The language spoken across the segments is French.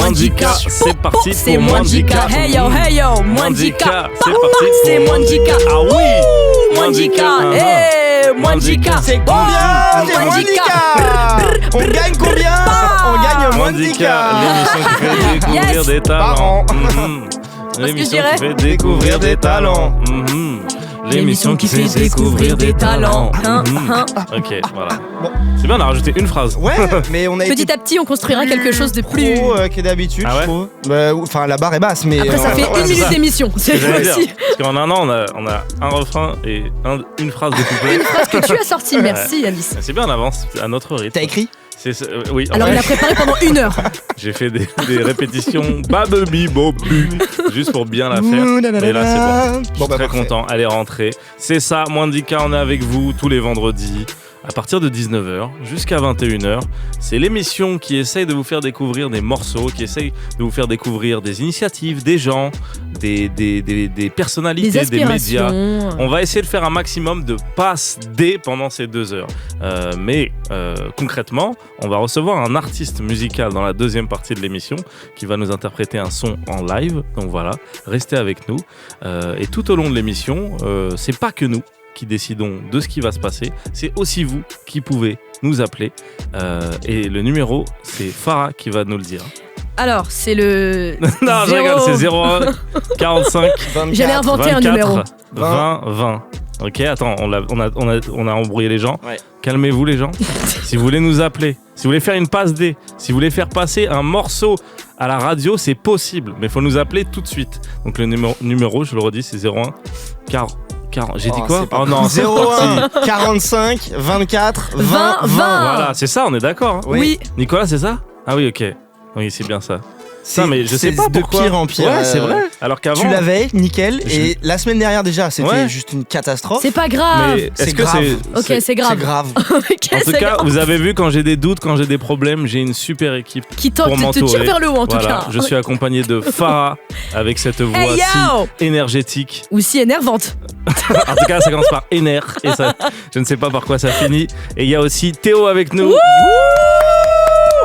Mwandika, c'est parti pour C'est Mwandika. Hey yo, Mwandika. C'est parti C'est pour Mwandika. Ah oui, Mwandika. Hey, Mwandika. C'est combien? C'est Mwandika. On gagne combien? On gagne Mwandika, Mwandika. l'émission qui fait découvrir Yes. des Par talents. an. L'émission je qui fait découvrir des talents. L'émission qui fait découvrir des talents. Ok, voilà. Bon. C'est bien, on a rajouté une phrase. Ouais, mais on a été Petit à petit, on construira quelque chose de plus. pro que d'habitude, Ah ouais je trouve. Enfin, la barre est basse, mais. Après, ça fait ouais, une c'est minute ça. d'émission. C'est J'allais dire, aussi parce qu'en un an, on a un refrain et une phrase de couplet. ce que tu as sorti. Merci, Alice. C'est bien, on avance à notre rythme. T'as écrit? Oui. Alors, il a préparé pendant 1 heure. J'ai fait des répétitions babebi bobu juste pour bien la faire. Mais là, c'est bon. Je suis très parfait. content. Elle est rentrée. C'est ça, Mwandika, on est avec vous tous les vendredis. À partir de 19h jusqu'à 21h, c'est l'émission qui essaye de vous faire découvrir des morceaux, qui essaye de vous faire découvrir des initiatives, des gens, des personnalités, des médias. On va essayer de faire un maximum de passes D pendant ces 2 heures. Mais concrètement, on va recevoir un artiste musical dans la deuxième partie de l'émission qui va nous interpréter un son en live. Donc voilà, restez avec nous. Et tout au long de l'émission, c'est pas que nous qui décidons de ce qui va se passer, c'est aussi vous qui pouvez nous appeler. Et le numéro, c'est Farah qui va nous le dire. Alors, c'est le. Non, je rigole, c'est 01 45 J'allais inventer un 24 numéro. 20 20. Ok, attends, on a embrouillé les gens. Ouais. Calmez-vous les gens. Si vous voulez nous appeler, si vous voulez faire une passe D, si vous voulez faire passer un morceau à la radio, c'est possible, mais il faut nous appeler tout de suite. Donc le numéro, je le redis, c'est 01 40. J'ai dit quoi? Oh non, 01 45 24 20 20. Voilà, c'est ça, on est d'accord. Hein. Oui. Nicolas, c'est ça? Ah oui, ok. Oui, c'est bien ça. Ça, mais je sais pas de pourquoi. pire en pire. Ouais, c'est vrai. Alors qu'avant. Tu l'avais, nickel. Et la semaine dernière déjà, c'était Ouais. juste une catastrophe. C'est pas grave. Mais C'est est-ce que grave. Ok, c'est grave. C'est grave. Ok, En tout c'est cas, grave. vous avez vu, quand j'ai des doutes, quand j'ai des problèmes, j'ai une super équipe Qui pour te tire m'entourer. vers le haut en tout Voilà, cas. je suis accompagné de Farah avec cette voix Hey yo. si énergétique. Ou si énervante. En tout cas, ça commence par éner et ça, je ne sais pas par quoi ça finit. Et il y a aussi Théo avec nous.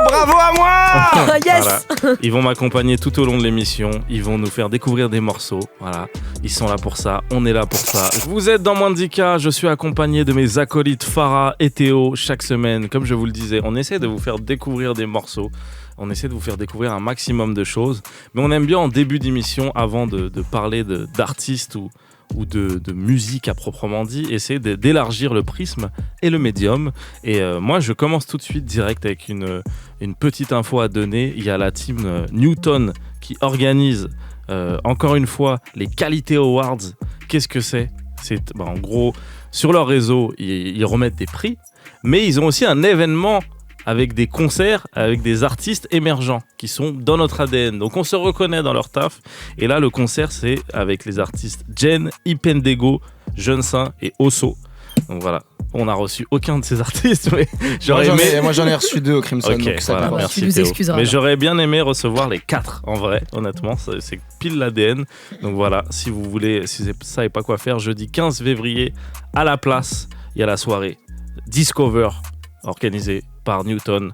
Bravo à moi. Yes. Voilà. Ils vont m'accompagner tout au long de l'émission. Ils vont nous faire découvrir des morceaux. Voilà. Ils sont là pour ça. On est là pour ça. Vous êtes dans Mwandika. Je suis accompagné de mes acolytes Farah et Théo chaque semaine. Comme je vous le disais, on essaie de vous faire découvrir des morceaux. On essaie de vous faire découvrir un maximum de choses. Mais on aime bien en début d'émission, avant de parler d'artistes ou de musique à proprement dit, essayer d'élargir le prisme et le médium. Et moi, je commence tout de suite direct avec une petite info à donner. Il y a la team Newton qui organise encore une fois les Quality Awards. Qu'est-ce que c'est? En gros, sur leur réseau, ils remettent des prix, mais ils ont aussi un événement avec des concerts, avec des artistes émergents qui sont dans notre ADN. Donc on se reconnaît dans leur taf. Et là, le concert, c'est avec les artistes Jen, Ipendego, Jeune Saint et Osso. Donc voilà, on n'a reçu aucun de ces artistes, mais j'aurais aimé... Moi j'en ai reçu 2 au Crimson. Ok, donc ça voilà, va. merci Tu nous Théo. excuseras, Mais alors. j'aurais bien aimé recevoir les 4 en vrai, honnêtement, c'est pile l'ADN. Donc voilà, si vous voulez, si vous ne savez pas quoi faire, jeudi 15 février, à la place, il y a la soirée Discover, organisée par Newton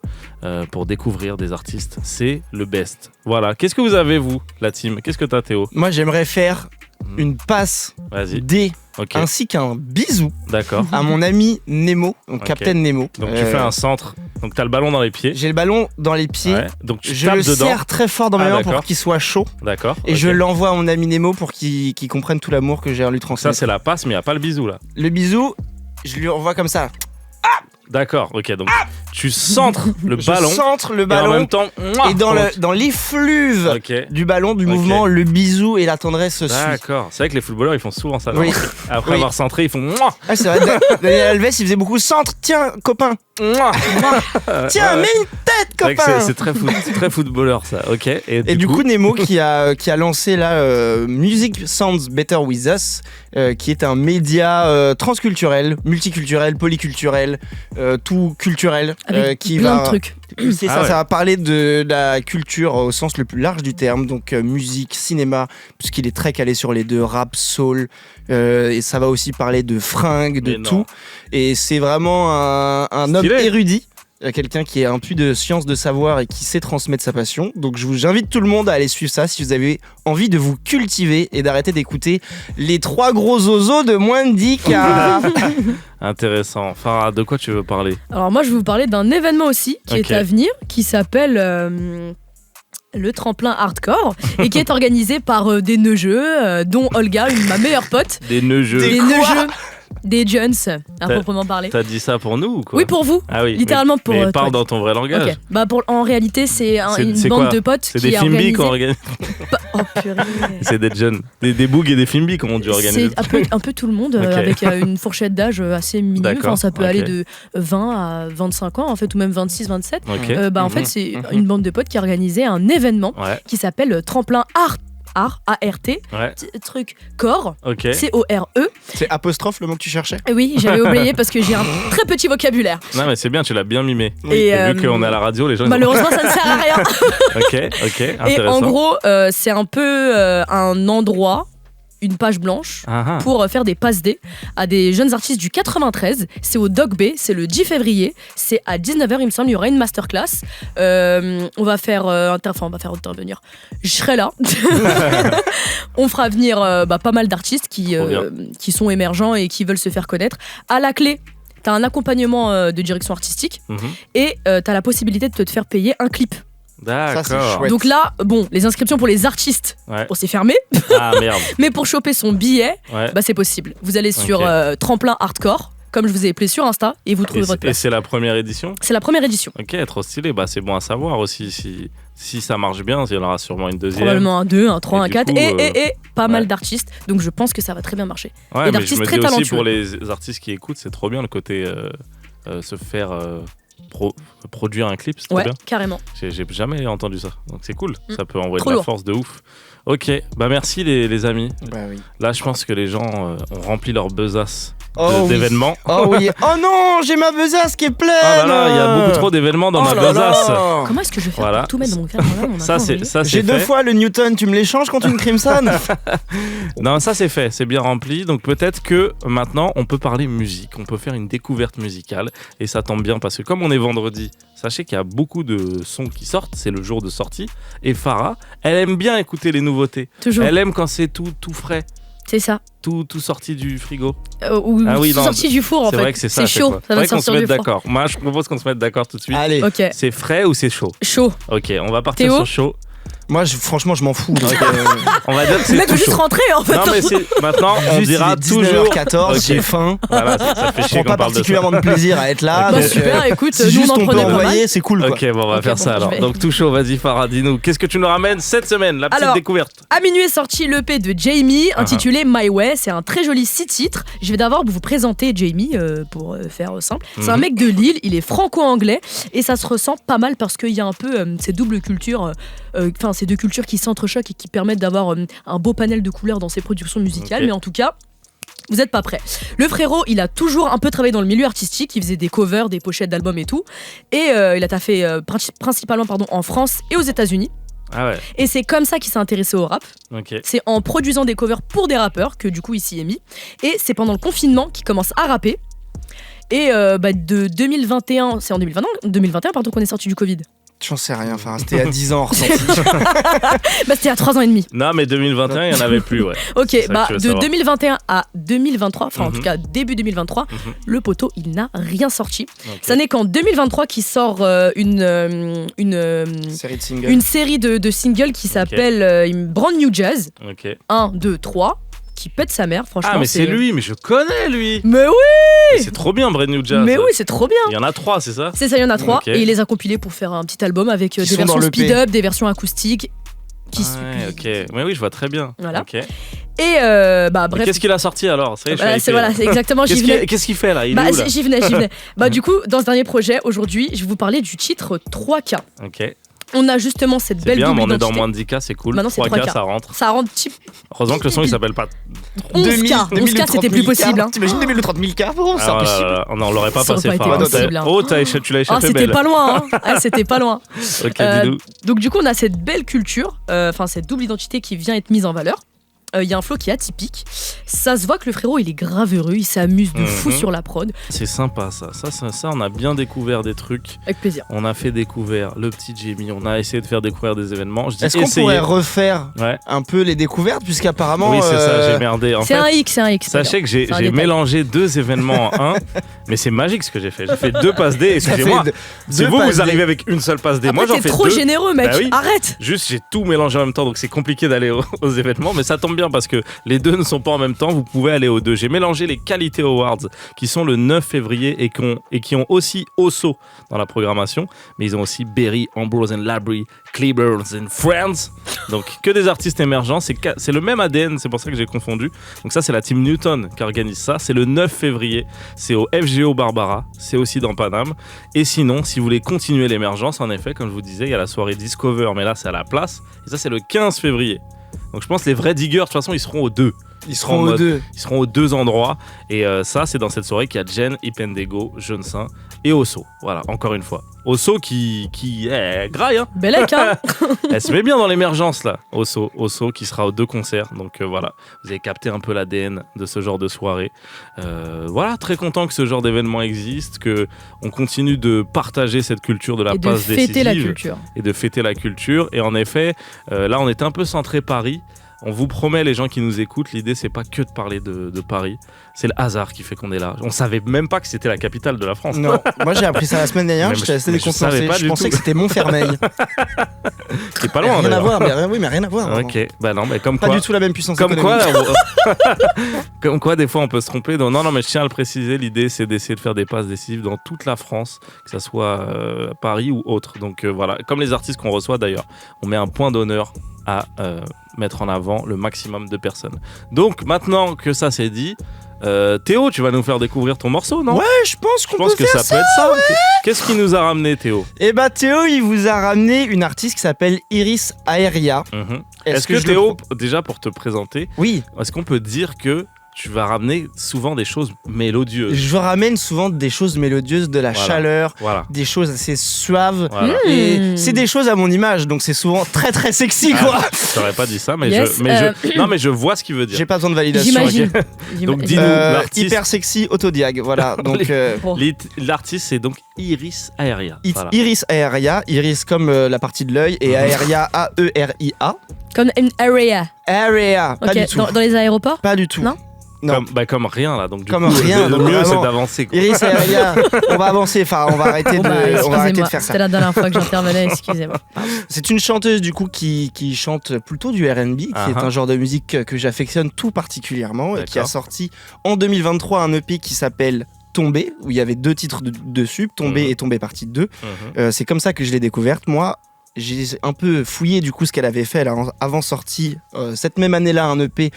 pour découvrir des artistes. C'est le best. Voilà, qu'est-ce que vous avez vous, la team? Qu'est-ce que t'as Théo? Moi j'aimerais faire une passe Vas-y, D ok, ainsi qu'un bisou d'accord. à mon ami Nemo, donc Ok. Captain Nemo. Donc tu fais un centre, donc t'as le ballon dans les pieds. J'ai le ballon dans les pieds. Ouais. Donc tu Je tapes le dedans. serre très fort dans mes Ah, mains d'accord. pour qu'il soit chaud. D'accord. Et ok. je l'envoie à mon ami Nemo pour qu'il comprenne tout l'amour que j'ai à lui Ça transmettre. c'est la passe, mais il n'y a pas le bisou là. Le bisou, je lui envoie comme ça. D'accord, ok, donc tu centres le Je ballon centre le et en ballon. même temps... Et dans l'effluve Ok, du ballon, du Ok. mouvement, le bisou et la tendresse se suivent. d'accord. C'est vrai que les footballeurs ils font souvent ça. non Oui. Après Oui. avoir centré, ils font mouah, Ah, c'est vrai, Daniel Alves, il faisait beaucoup centre. Tiens, copain. mouah. Tiens, Ouais. mets une tête, C'est vrai que copain. c'est très footballeur ça, ok. Et du coup, Nemo qui a lancé là Music Sounds Better With Us, qui est un média transculturel, multiculturel, polyculturel, tout culturel, Avec qui plein va de trucs. C'est Ah ça, ouais. ça va parler de la culture au sens le plus large du terme, donc musique, cinéma, puisqu'il est très calé sur les deux, rap, soul, et ça va aussi parler de fringues, de Mais non. tout. Et c'est vraiment un homme Stylé. érudit. quelqu'un qui est un puits de science, de savoir et qui sait transmettre sa passion. Donc j'invite tout le monde à aller suivre ça si vous avez envie de vous cultiver et d'arrêter d'écouter les 3 gros zozos de moins de 10K. Intéressant. Farah, de quoi tu veux parler? Alors moi je vais vous parler d'un événement aussi qui Ok. est à venir, qui s'appelle le tremplin hardcore et qui est organisé par des neugeux, dont Olga, ma meilleure pote. Des nœuds-jeux. Des Des quoi neugeux, des Jones, à proprement parler. T'as dit ça pour nous ou quoi? Oui, pour vous. Ah oui. Littéralement pour Mais toi. parle dans ton vrai langage. Ok. Bah en réalité, c'est une c'est bande quoi de potes C'est qui des est Fimbi organisée. qu'on organise. Oh purée. C'est des jeunes. Des bougs et des Fimbi qu'on dû organiser. C'est un peu tout le monde, Ok. avec une fourchette d'âge assez minime. D'accord, Enfin, ça peut ok. aller de 20 à 25 ans, en fait, ou même 26, 27. Ok. En fait, c'est une bande de potes qui a organisé un événement Ouais. qui s'appelle Tremplin ART, A-R-T, Ouais. truc corps, Ok. C-O-R-E. C'est apostrophe le mot que tu cherchais? Oui, j'avais oublié parce que j'ai un très petit vocabulaire. Non mais c'est bien, tu l'as bien mimé. Et, Et vu qu'on est à la radio, les gens. ils ont- Malheureusement, ça ne sert à rien. Ok. Et Intéressant. en gros, c'est un peu un endroit, une page blanche, Ah, ah. pour faire des passes D à des jeunes artistes du 93. C'est au Dog Bay, c'est le 10 février. C'est à 19h, il me semble, il y aura une masterclass. On va faire intervenir. Je serai là. On fera venir pas mal d'artistes Trop bien. qui sont émergents et qui veulent se faire connaître. À la clé, t'as un accompagnement de direction artistique Mhm. et t'as la possibilité de te faire payer un clip. Ça, c'est D'accord. chouette. Donc là, bon, les inscriptions pour les artistes, Ouais. bon, c'est fermé. Ah merde. Mais pour choper son billet, Ouais. bah c'est possible. Vous allez sur Ok. Tremplin Hardcore, comme je vous ai appelé sur Insta, et vous trouvez votre Et place. c'est la première édition. C'est la première édition. Ok, trop stylé. Bah c'est bon à savoir aussi. Si ça marche bien, il y en aura sûrement une deuxième. Probablement un 2, un 3, Et un du 4, coup, et pas ouais. mal d'artistes. Donc je pense que ça va très bien marcher. Ouais, et mais je d'artistes me très dis aussi talentueux. pour les artistes qui écoutent, c'est trop bien le côté se faire produire un clip, c'est trop Ouais, bien. carrément. J'ai jamais entendu ça, donc c'est cool. Ça peut envoyer Trop de la lourd. force de ouf. Ok, bah merci les amis. Bah oui. Là, je pense que les gens ont rempli leur besace Oh oui. d'événements. Oh oui. Oh non, j'ai ma besace qui est pleine. Ah là là, il y a beaucoup trop d'événements dans Oh ma là là. besace. Comment est-ce que je vais faire Voilà. pour tout mettre dans mon cadre là, mon Ça accord, c'est oui. ça c'est J'ai 2 fait. fois le Newton, tu me l'échanges contre une Crimson? Non, ça c'est fait, c'est bien rempli. Donc peut-être que maintenant on peut parler musique, on peut faire une découverte musicale et ça tombe bien parce que comme on est vendredi, sachez qu'il y a beaucoup de sons qui sortent, c'est le jour de sortie. Et Farah, elle aime bien écouter les nouveautés. Toujours. Elle aime quand c'est tout frais, C'est ça. tout sorti du frigo. Ou Ah oui, non, sorti du four en C'est fait. vrai que c'est ça. C'est chaud, quoi. ça va Faudrait qu'on se sortir mette du four. d'accord. Moi, je propose qu'on se mette d'accord tout de suite. Allez. Ok. C'est frais ou c'est chaud? Chaud. Ok, on va partir Théo sur chaud. Moi, franchement, je m'en fous. Donc, On va dire que Le c'est mec tout veut juste chaud. rentrer en fait. Non mais c'est maintenant on juste, dira il est toujours 19h14, Ok. j'ai faim. Voilà, ça fait Je chier prends qu'on pas parle de ça. particulièrement de plaisir à être là. Ok. Bah donc, super, écoute, si nous juste on en on peut prenait pas mal. envoyer, c'est cool quoi. Ok, bon, on va Ok, faire bon, ça je alors. vais. Donc tout chaud, vas-y Farah, dis-nous. Qu'est-ce que tu nous ramènes cette semaine, la petite Alors, découverte? À minuit est sorti l'EP de Jamie intitulé My Way. C'est un très joli 6 titres. Je vais d'abord vous présenter Jamie pour faire simple. C'est un Mhm. mec de Lille, il est franco-anglais et ça se ressent pas mal parce qu'il y a un peu ces doubles cultures, enfin ces deux cultures qui s'entrechoquent et qui permettent d'avoir un beau panel de couleurs dans ses productions musicales. Ok. Mais en tout cas, vous êtes pas prêts. Le frérot, il a toujours un peu travaillé dans le milieu artistique. Il faisait des covers, des pochettes d'albums et tout. Et il a taffé principalement en France et aux États-Unis. Ah ouais, Et c'est comme ça qu'il s'est intéressé au rap. ok. C'est en produisant des covers pour des rappeurs que du coup il s'y est mis. Et c'est pendant le confinement qu'il commence à rapper. Et de 2021, c'est en 2021 pardon qu'on est sorti du Covid. J'en sais rien, enfin, c'était à 10 ans en ressenti. Bah c'était à 3 ans et demi. Non mais 2021, il n'y en avait plus, ouais. Ok, C'est ça bah que je veux de savoir. 2021 à 2023, enfin en Mhm. tout cas début 2023, Mhm. le poteau il n'a rien sorti. Ok. Ça n'est qu'en 2023 qu'il sort une Série de singles. une série de singles qui s'appelle Brand New Jazz Ok. 1, 2, 3, qui pète sa mère, franchement. Ah mais c'est lui, mais je connais lui. Mais oui, Mais c'est trop bien Brand New Jazz. mais oui, c'est trop bien. Il y en a 3, c'est ça? C'est ça, il y en a 3 Ok. et il les a compilés pour faire un petit album avec Qui des sont versions dans l'EP. speed-up, des versions acoustiques. Ouais, ok. Mais oui, je vois très bien. Voilà. Ok. Et Mais bref, qu'est-ce qu'il a sorti alors? Ça y est, je suis voilà, hypé, c'est voilà, là. c'est exactement, j'y venais. Qu'est-ce qu'il fait là? Il est Bah, où là? j'y venais. Bah du coup, dans ce dernier projet, aujourd'hui, je vais vous parler du titre 3K. Ok. On a justement cette C'est belle bien, double mais on est dans identité. moins de 10K, c'est cool. Maintenant, c'est 3K, 3K. ça rentre. Ça rend type Heureusement que le son il s'appelle pas. 11K. 11K, c'était plus possible. Hein. T'imagines 2000 ou 30 000 K? Bon, c'est Ah, impossible. voilà, on l'aurait pas Ça aurait passé pas été Farah. possible, hein. Oh, tu l'as Oh, échappé c'était belle. pas loin. Hein. Ah, c'était pas loin. Ok, Euh, dis-nous. Donc du coup, on a cette belle culture, enfin cette double identité qui vient être mise en valeur. Il y a un flow qui est atypique. Ça se voit que le frérot, il est grave heureux, il s'amuse de fou sur la prod. C'est sympa ça, on a bien découvert des trucs. Avec plaisir. On a fait découvrir le petit Jamie, on a essayé de faire découvrir des événements. Est-ce qu'on pourrait refaire un peu les découvertes, puisqu'apparemment... Oui, c'est ça, j'ai merdé. C'est un X. Sachez que j'ai mélangé 2 événements en un, mais c'est magique ce que j'ai fait. J'ai fait 2 passes D, excusez-moi. C'est vous arrivez avec une seule passe D. Après, moi j'en fais 2. T'es trop généreux, mec, bah oui. Arrête. Juste, j'ai tout mélangé en même temps, donc c'est compliqué d'aller aux événements, mais ça tombe bien parce que les 2 ne sont pas en même temps, vous pouvez aller aux 2. J'ai mélangé les Quality Awards qui sont le 9 février et qui ont aussi Osso dans la programmation, mais ils ont aussi Berry, Ambrose and Labrie, Cleavers and Friends, donc que des artistes émergents, c'est le même ADN, c'est pour ça que j'ai confondu. Donc ça c'est la team Newton qui organise ça, c'est le 9 février, c'est au FGO Barbara, c'est aussi dans Paname. Et sinon, si vous voulez continuer l'émergence, en effet, comme je vous disais, il y a la soirée Discover, mais là c'est à la place, et ça c'est le 15 février. Donc je pense que les vrais diggers, de toute façon, ils seront aux 2. Ils seront aux 2 endroits. Et ça, c'est dans cette soirée qu'il y a Jen, Ipendego, Jeunsin et Osso. Voilà, encore une fois. Osso qui graille, hein. Bellec, hein. Elle se met bien dans l'émergence, là. Osso qui sera aux 2 concerts. Donc voilà, vous avez capté un peu l'ADN de ce genre de soirée. Voilà, très content que ce genre d'événement existe, qu'on continue de partager cette culture de la passe décisive. Et de fêter la culture. Et de fêter la culture. Et en effet, là, on est un peu centré Paris. On vous promet, les gens qui nous écoutent, l'idée c'est pas que de parler de Paris, c'est le hasard qui fait qu'on est là. On savait même pas que c'était la capitale de la France. Non, moi j'ai appris ça la semaine dernière, j'étais assez décontenancé. Je pensais que c'était Montfermeil. C'est pas loin. Rien à voir, mais rien à voir. Ok, bah non, mais comme pas quoi. Pas du tout la même puissance comme économique. Comme quoi, des fois on peut se tromper. Donc, non, mais je tiens à le préciser, l'idée c'est d'essayer de faire des passes décisives dans toute la France, que ça soit Paris ou autre. Donc voilà, comme les artistes qu'on reçoit d'ailleurs, on met un point d'honneur à mettre en avant le maximum de personnes. Donc maintenant que ça c'est dit, Théo, tu vas nous faire découvrir ton morceau, non ? Ouais, je pense qu'on peut faire ça. Je pense que ça peut être ça. Ouais. Qu'est-ce qui nous a ramené, Théo ? Eh bah Théo, il vous a ramené une artiste qui s'appelle Iris Aeria. Est-ce que Théo, déjà pour te présenter, oui, est-ce qu'on peut dire que tu vas ramener souvent des choses mélodieuses. Je ramène souvent des choses mélodieuses, de la chaleur, des choses assez suaves. Et c'est des choses à mon image, donc c'est souvent très très sexy, quoi. Je t'aurais pas dit ça, mais, mais je vois ce qu'il veut dire. J'ai pas besoin de validation. J'imagine. Okay. Donc dis-nous, l'artiste. Hyper sexy, autodiag, voilà. Donc, l'artiste, c'est donc Iris Aeria. Voilà. Iris Aeria, Iris comme la partie de l'œil, et Aeria, A-E-R-I-A. Comme une area. Area, pas du tout. Dans les aéroports ? Pas du tout. Non. Comme rien là, donc du comme coup, rien, le mieux c'est d'avancer. Quoi. Iris Aeria, on va avancer, enfin on va arrêter de faire ça. C'était la dernière fois que j'intervenais, excusez-moi. C'est une chanteuse du coup qui chante plutôt du R&B, qui est un genre de musique que j'affectionne tout particulièrement, et qui a sorti en 2023 un EP qui s'appelle Tombé, où il y avait 2 titres dessus, Tombé et Tombé partie 2. C'est comme ça que je l'ai découverte, moi. J'ai un peu fouillé du coup ce qu'elle avait fait. Elle a avant sorti cette même année-là un EP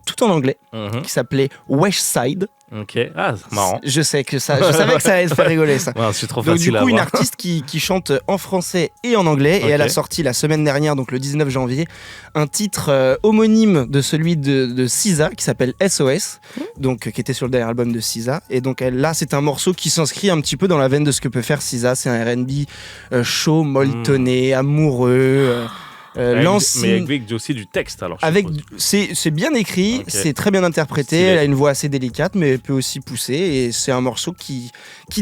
tout en anglais qui s'appelait West Side. Ok, c'est marrant. Je savais que ça allait te faire rigoler ça. Ouais, c'est trop donc facile du coup une artiste qui chante en français et en anglais, et elle a sorti la semaine dernière, donc le 19 janvier, un titre homonyme de celui de SZA qui s'appelle SOS, donc qui était sur le dernier album de SZA. Et donc là c'est un morceau qui s'inscrit un petit peu dans la veine de ce que peut faire SZA. C'est un R&B chaud, molletonné, amoureux. Mais avec aussi du texte alors. C'est bien écrit, c'est très bien interprété, elle a une voix assez délicate mais elle peut aussi pousser, et c'est un morceau qui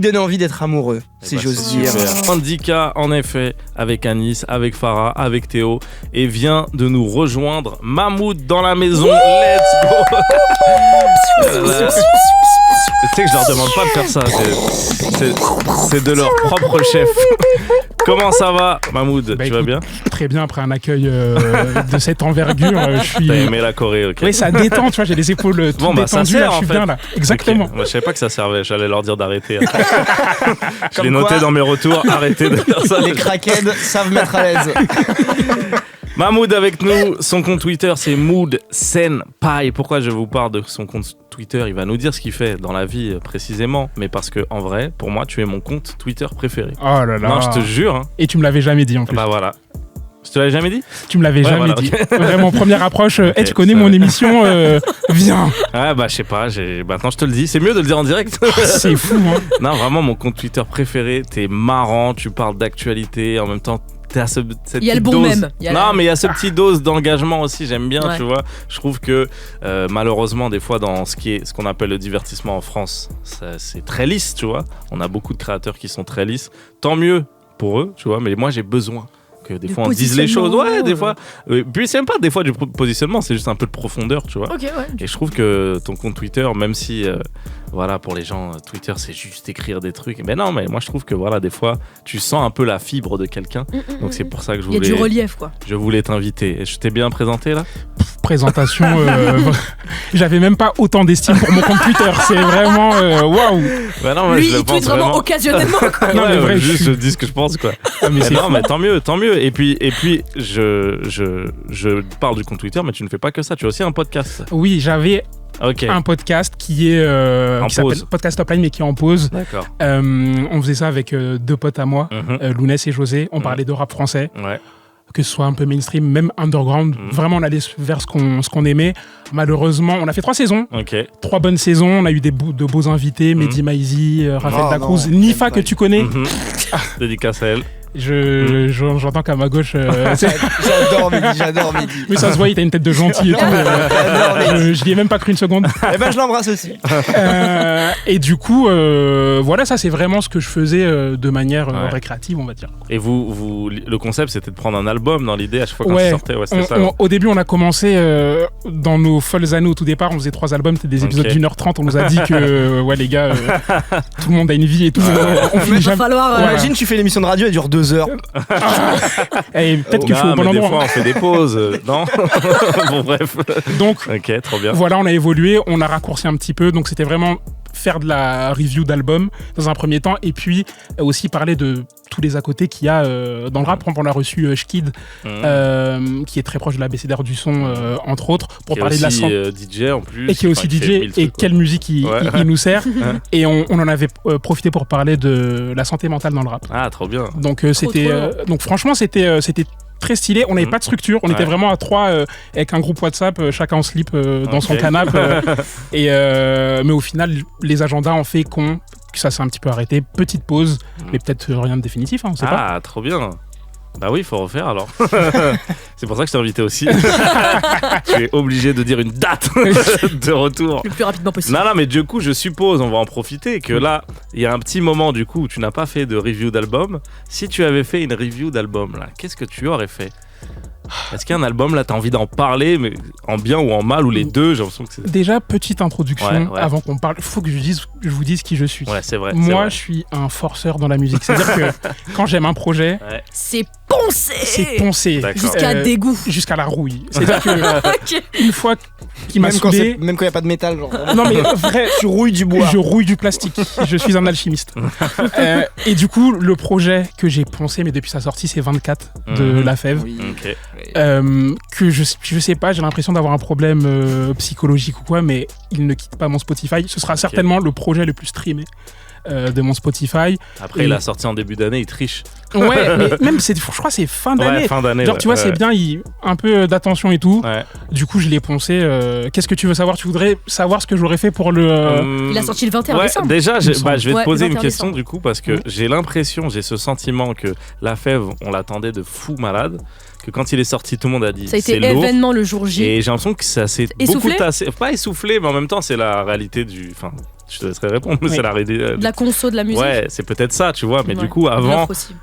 donne envie d'être amoureux, si j'ose dire. Handika en effet, avec Anis, avec Farah, avec Théo, et vient de nous rejoindre Mahmoud dans la maison. Let's go. Tu sais que je leur demande pas de faire ça, c'est de leur propre chef. Comment ça va, Mahmoud? Tu vas bien? Très bien, après un accueil de cette envergure. T'as aimé la Corée, ok. Oui, ça détend, tu vois, j'ai les épaules toutes détendues, là, je suis bien là. Exactement. Okay. Moi, je savais pas que ça servait, j'allais leur dire d'arrêter. Je l'ai noté dans mes retours, arrêtez de faire ça. Les crackheads savent mettre à l'aise. Mahmoud avec nous, son compte Twitter c'est Mood Senpai. Pourquoi je vous parle de son compte Twitter? Il va nous dire ce qu'il fait dans la vie précisément, mais parce que en vrai, pour moi, tu es mon compte Twitter préféré. Oh là là. Non, je te jure. Hein. Et tu me l'avais jamais dit en plus. Bah voilà. Je te l'avais jamais dit? Tu me l'avais jamais dit. Okay. Vraiment, première approche. Okay, tu connais mon émission, viens. Ah bah je sais pas, maintenant je te le dis. C'est mieux de le dire en direct. C'est fou, hein. Non, vraiment mon compte Twitter préféré. T'es marrant, tu parles d'actualité, en même temps t'as cette il y a le bon dose. même. Non, mais il y a ce petit dose d'engagement aussi, j'aime bien, Ouais. tu vois. Je trouve que malheureusement, des fois, dans ce qu'on appelle le divertissement en France, c'est très lisse, tu vois. On a beaucoup de créateurs qui sont très lisses. Tant mieux pour eux, tu vois, mais moi, j'ai besoin que des Du fois on dise les choses. Ouais, positionnement, des fois. Puis c'est même pas des fois du positionnement, c'est juste un peu de profondeur, tu vois. Ok, ouais. Et je trouve que ton compte Twitter, même si, voilà, pour les gens, Twitter, c'est juste écrire des trucs. Mais non, mais moi, je trouve que, voilà, des fois, tu sens un peu la fibre de quelqu'un. Donc, c'est pour ça que Il y a du relief, quoi. je voulais t'inviter. Et je t'ai bien présenté, là? Présentation, j'avais même pas autant d'estime pour mon compte Twitter. C'est vraiment waouh. Bah non, Lui, je le il pense tweet vraiment occasionnellement, quoi. Non, mais vrai, juste je dis ce que je pense, quoi. Ah, mais c'est non, fou. mais tant mieux. Et puis je parle du compte Twitter, mais tu ne fais pas que ça. Tu as aussi un podcast. Oui, j'avais Ok. un podcast qui est En qui s'appelle pause. Podcast Topline, mais qui est en pause. D'accord. On faisait ça avec deux potes à moi, Lounès et José. On parlait de rap français, Ouais. que ce soit un peu mainstream, même underground. Vraiment, on allait vers ce qu'on aimait. Malheureusement, on a fait 3 saisons. Ok. 3 bonnes saisons. On a eu de beaux invités, Mehdi Maizi, Raphaël Oh, Dacruz, non, Nifa j'aime que pas. tu connais. Dédicace à elle. J'entends qu'à ma gauche, J'adore Mehdi. mais ça se voit, il a une tête de gentil et tout. Je n'y ai même pas cru une seconde. Eh ben je l'embrasse aussi. Et du coup, voilà, ça c'est vraiment ce que je faisais de manière Ouais. récréative, on va dire. Et le concept, c'était de prendre un album dans l'idée à chaque fois quand Ouais. tu sortais. Ouais, c'était ça. Au début, on a commencé dans nos folles années au tout départ, on faisait 3 albums, c'était des épisodes Ok. d'1h30. On nous a dit que, ouais, les gars, tout le monde a une vie et tout. On Il finit va jamais. falloir. Ouais. Imagine, tu fais l'émission de radio, elle dure 2 heures. Et peut-être qu'il Non, faut au bon mais des endroit. fois, on fait des pauses. Non. Bon, bref. Donc, Ok, trop bien. voilà, on a évolué, on a raccourci un petit peu. Donc, c'était vraiment faire de la review d'album dans un premier temps, et puis aussi parler de tous les à côté qu'il y a dans le rap. On a reçu Shkid, qui est très proche de l'abécédaire du son, entre autres, pour Qui est parler de la aussi, santé. DJ en plus. Et qui est aussi Enfin, fait DJ, mille et trucs, quelle musique il nous sert. Et on en avait profité pour parler de la santé mentale dans le rap. quoi. Ah, trop bien. Donc donc franchement c'était très stylé. On n'avait pas de structure, on était vraiment à 3 avec un groupe WhatsApp, chacun en slip dans son canapé. Mais au final, les agendas ont fait que ça s'est un petit peu arrêté. Petite pause, mais peut-être rien de définitif, on sait pas. Ah, trop bien. Bah oui, il faut refaire alors. C'est pour ça que je t'ai invité aussi. Tu es obligé de dire une date de retour. Le plus rapidement possible. Non, mais du coup, je suppose, on va en profiter, que là, il y a un petit moment du coup où tu n'as pas fait de review d'album. Si tu avais fait une review d'album, là, qu'est-ce que tu aurais fait? Est-ce qu'il y a un album, là, t'as envie d'en parler, mais en bien ou en mal, ou les deux? J'ai l'impression que c'est... Déjà, petite introduction Ouais. avant qu'on parle. Il faut que je vous dise qui je suis. Ouais, c'est vrai. Moi, je suis un forceur dans la musique. C'est-à-dire que quand j'aime un projet, C'est poncé. c'est poncé. D'accord. Jusqu'à dégoût. Jusqu'à la rouille. C'est-à-dire que Ok. une fois qu'il m'a Même quand saoulé... il n'y a pas de métal, genre. Non mais vrai, Tu rouilles du bois. je rouille du plastique. Je suis un alchimiste. Et du coup, le projet que j'ai poncé, mais depuis sa sortie, c'est 24 de La Fève. Oui. Ok. Que je sais pas, j'ai l'impression d'avoir un problème psychologique ou quoi, mais il ne quitte pas mon Spotify. Ce sera certainement le projet le plus streamé de mon Spotify. Après, il a sorti en début d'année, il triche. Ouais, mais même, je crois que c'est fin d'année. Ouais, fin d'année. Genre, tu vois, c'est bien, un peu d'attention et tout. Ouais. Du coup, je l'ai poncé. Qu'est-ce que tu veux savoir? Tu voudrais savoir ce que j'aurais fait pour le... Il a sorti le 21 Ouais, décembre. déjà, je vais te Ouais, poser le une 21 question décembre. du coup, parce que j'ai l'impression, j'ai ce sentiment que La Fève, on l'attendait de fou malade, que quand il est sorti, tout le monde a dit Ça a été c'est lourd. événement le jour J. Et j'ai l'impression que ça s'est beaucoup Essoufflé tassé. Pas essoufflé, mais en même temps, c'est la réalité du. Enfin, je te laisserai répondre, mais Oui. c'est la réalité. De la conso, de la musique. Ouais, c'est peut-être ça, tu vois. Mais Ouais. du coup, avant. L'offre aussi.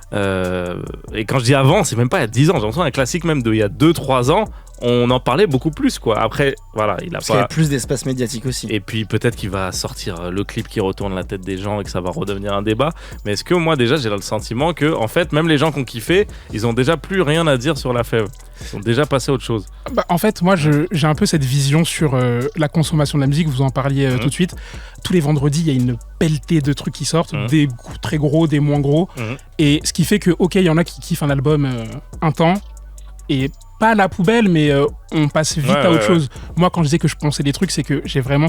Et quand je dis avant, c'est même pas il y a 10 ans. J'ai l'impression un classique même d'il y a 2-3 ans, on en parlait beaucoup plus, quoi. Après, voilà, il a Parce qu'il y pas. a plus d'espace médiatique aussi. Et puis peut-être qu'il va sortir le clip qui retourne la tête des gens et que ça va redevenir un débat. Mais est-ce que moi déjà j'ai le sentiment que en fait même les gens qui ont kiffé, ils ont déjà plus rien à dire sur La Fève. Ils sont déjà passés à autre chose. Bah, en fait, moi, j'ai un peu cette vision sur la consommation de la musique. Vous en parliez tout de suite. Tous les vendredis, il y a une pelletée de trucs qui sortent, des très gros, des moins gros. Et ce qui fait que, ok, il y en a qui kiffent un album un temps et pas à la poubelle, mais on passe vite à autre chose. Moi, quand je disais que je pensais des trucs, c'est que j'ai vraiment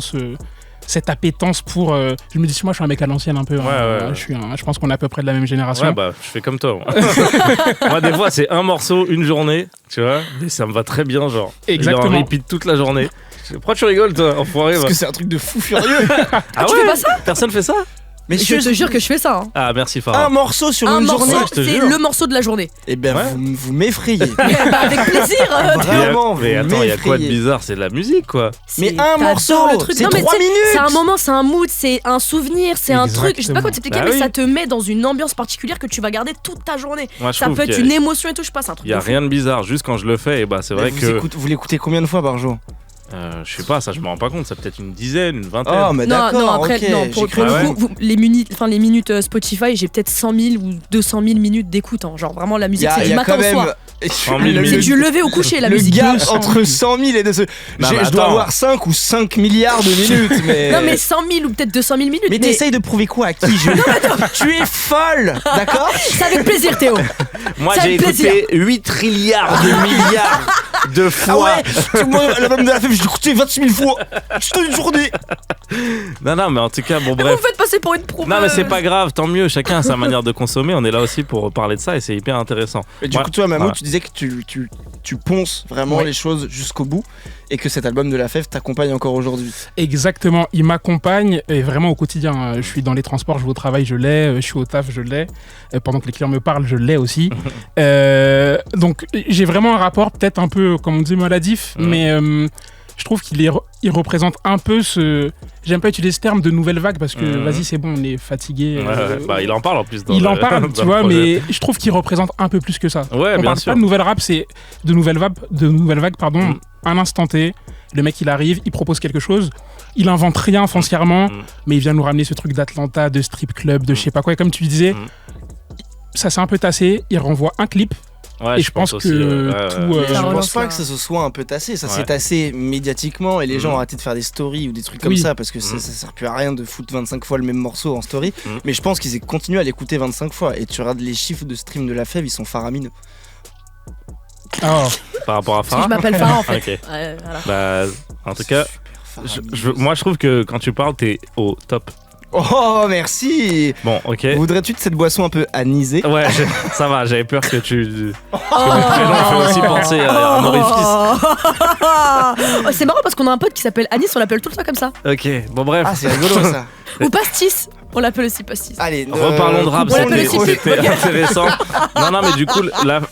cette appétence pour... je me dis, moi, je suis un mec à l'ancienne un peu. Je pense qu'on est à peu près de la même génération. Ouais, bah, je fais comme toi. Moi, des fois, c'est un morceau, une journée, tu vois, et ça me va très bien, genre. Exactement. Il en repeat toute la journée. Pourquoi tu rigoles, toi, enfoiré? Parce que c'est un truc de fou furieux. Ah tu ouais, fais pas ça? Personne fait ça? Mais Je te jure que je fais ça. Hein. Ah, merci Farah. un morceau sur Un une morceau, journée. je te c'est jure. le morceau de la journée. Eh ben, Ouais. vous m'effrayez. Avec plaisir. Vraiment, mais vous attends, il y a quoi de m'effrayez. bizarre? C'est de la musique, quoi. Mais C'est- un t'adores morceau, le truc. c'est Non, mais 3 tu sais, minutes. C'est un moment, c'est un mood, c'est un souvenir, c'est un truc. Je sais pas comment t'expliquer, Bah mais oui. ça te met dans une ambiance particulière que tu vas garder toute ta journée. Moi, je Ça trouve peut être qu'il une émotion et tout, je passe un truc. y a de fou. rien de bizarre. Juste quand je le fais, et bah, c'est vrai que. Vous l'écoutez combien de fois par jour? Je sais pas, ça, je me rends pas compte. Ça peut être une dizaine, une vingtaine. Oh, mais Non, d'accord. non, après, ok, non, j'ai pour cru- le Ah ouais. coup, les minutes Spotify, j'ai peut-être 100 000 ou 200 000 minutes d'écoute. Hein. Genre vraiment, la Il y musique, a, c'est il du y a matin quand au même. soir. 100 000 C'est minutes. du lever au coucher, la le musique. gap 200 entre 100 000 et 200 Non, mais je dois attends. avoir 5 ou 5 milliards de minutes. Mais, Non, mais 100 000 ou peut-être 200 000 minutes. mais t'essayes de prouver quoi à qui Tu es folle, d'accord? C'est avec plaisir, Théo. Moi, Ça j'ai fait plaisir. écouté 8 trilliards de milliards de Ah fois. ouais, moi, l'album de la fève, je l'ai écouté 26 000 fois. Toute une journée. Non, mais en tout cas, bon, Vous bref. me faites passer pour une prouveuse. Non, mais c'est pas grave, tant mieux. Chacun a sa manière de consommer. On est là aussi pour parler de ça et c'est hyper intéressant. Et du Ouais, coup, toi, Mamou, voilà. tu disais que tu ponces vraiment Ouais. les choses jusqu'au bout et que cet album de la fève t'accompagne encore aujourd'hui. Exactement, il m'accompagne et vraiment au quotidien. Je suis dans les transports, je vais au travail, je l'ai. Je suis au taf, je l'ai. Pendant que les clients me parlent, je l'ai aussi. Donc j'ai vraiment un rapport peut-être un peu, comme on dit, maladif, mais je trouve il représente un peu ce... J'aime pas utiliser ce terme de nouvelle vague parce que vas-y, c'est bon, on est fatigué. Ouais, bah, il en parle en plus. Il en parle, dans tu le vois, projet. mais je trouve qu'il représente un peu plus que ça. Ouais, On bien parle sûr. pas de nouvelle rap, c'est de nouvelle vague, pardon. Un instant T, le mec il arrive, il propose quelque chose, il invente rien foncièrement, mais il vient nous ramener ce truc d'Atlanta, de strip club, de je sais pas quoi. Et comme tu disais, ça s'est un peu tassé, il renvoie un clip. Ouais, Et je pense aussi, que tout, Mais je Ça pense relance, pas là. que ça se soit un peu tassé. Ça Ouais. s'est tassé médiatiquement et les gens ont arrêté de faire des stories ou des trucs comme Oui. ça parce que ça sert plus à rien de foutre 25 fois le même morceau en story. Mais je pense qu'ils aient continué à l'écouter 25 fois. Et tu regardes les chiffres de stream de la fève, ils sont faramineux. Oh. Par rapport à Parce que Farah. je m'appelle Farah en fait. Ok. Ouais, voilà. Bah, en tout cas, Super faramineux. moi je trouve que quand tu parles, t'es au top. Oh, merci. Bon, ok. Voudrais-tu de cette boisson un peu anisée? Ouais, ça va, j'avais peur que tu. Oh. Mon prénom fait aussi penser à un orifice. Oh, c'est marrant parce qu'on a un pote qui s'appelle Anis, on l'appelle tout le temps comme ça. Ok, bon, bref. Ah, c'est rigolo ça. Ou Pastis, on l'appelle aussi Pastis. Allez, Reparlons de rap, on l'appelle c'était aussi c'était Pip. intéressant. Non, mais du coup,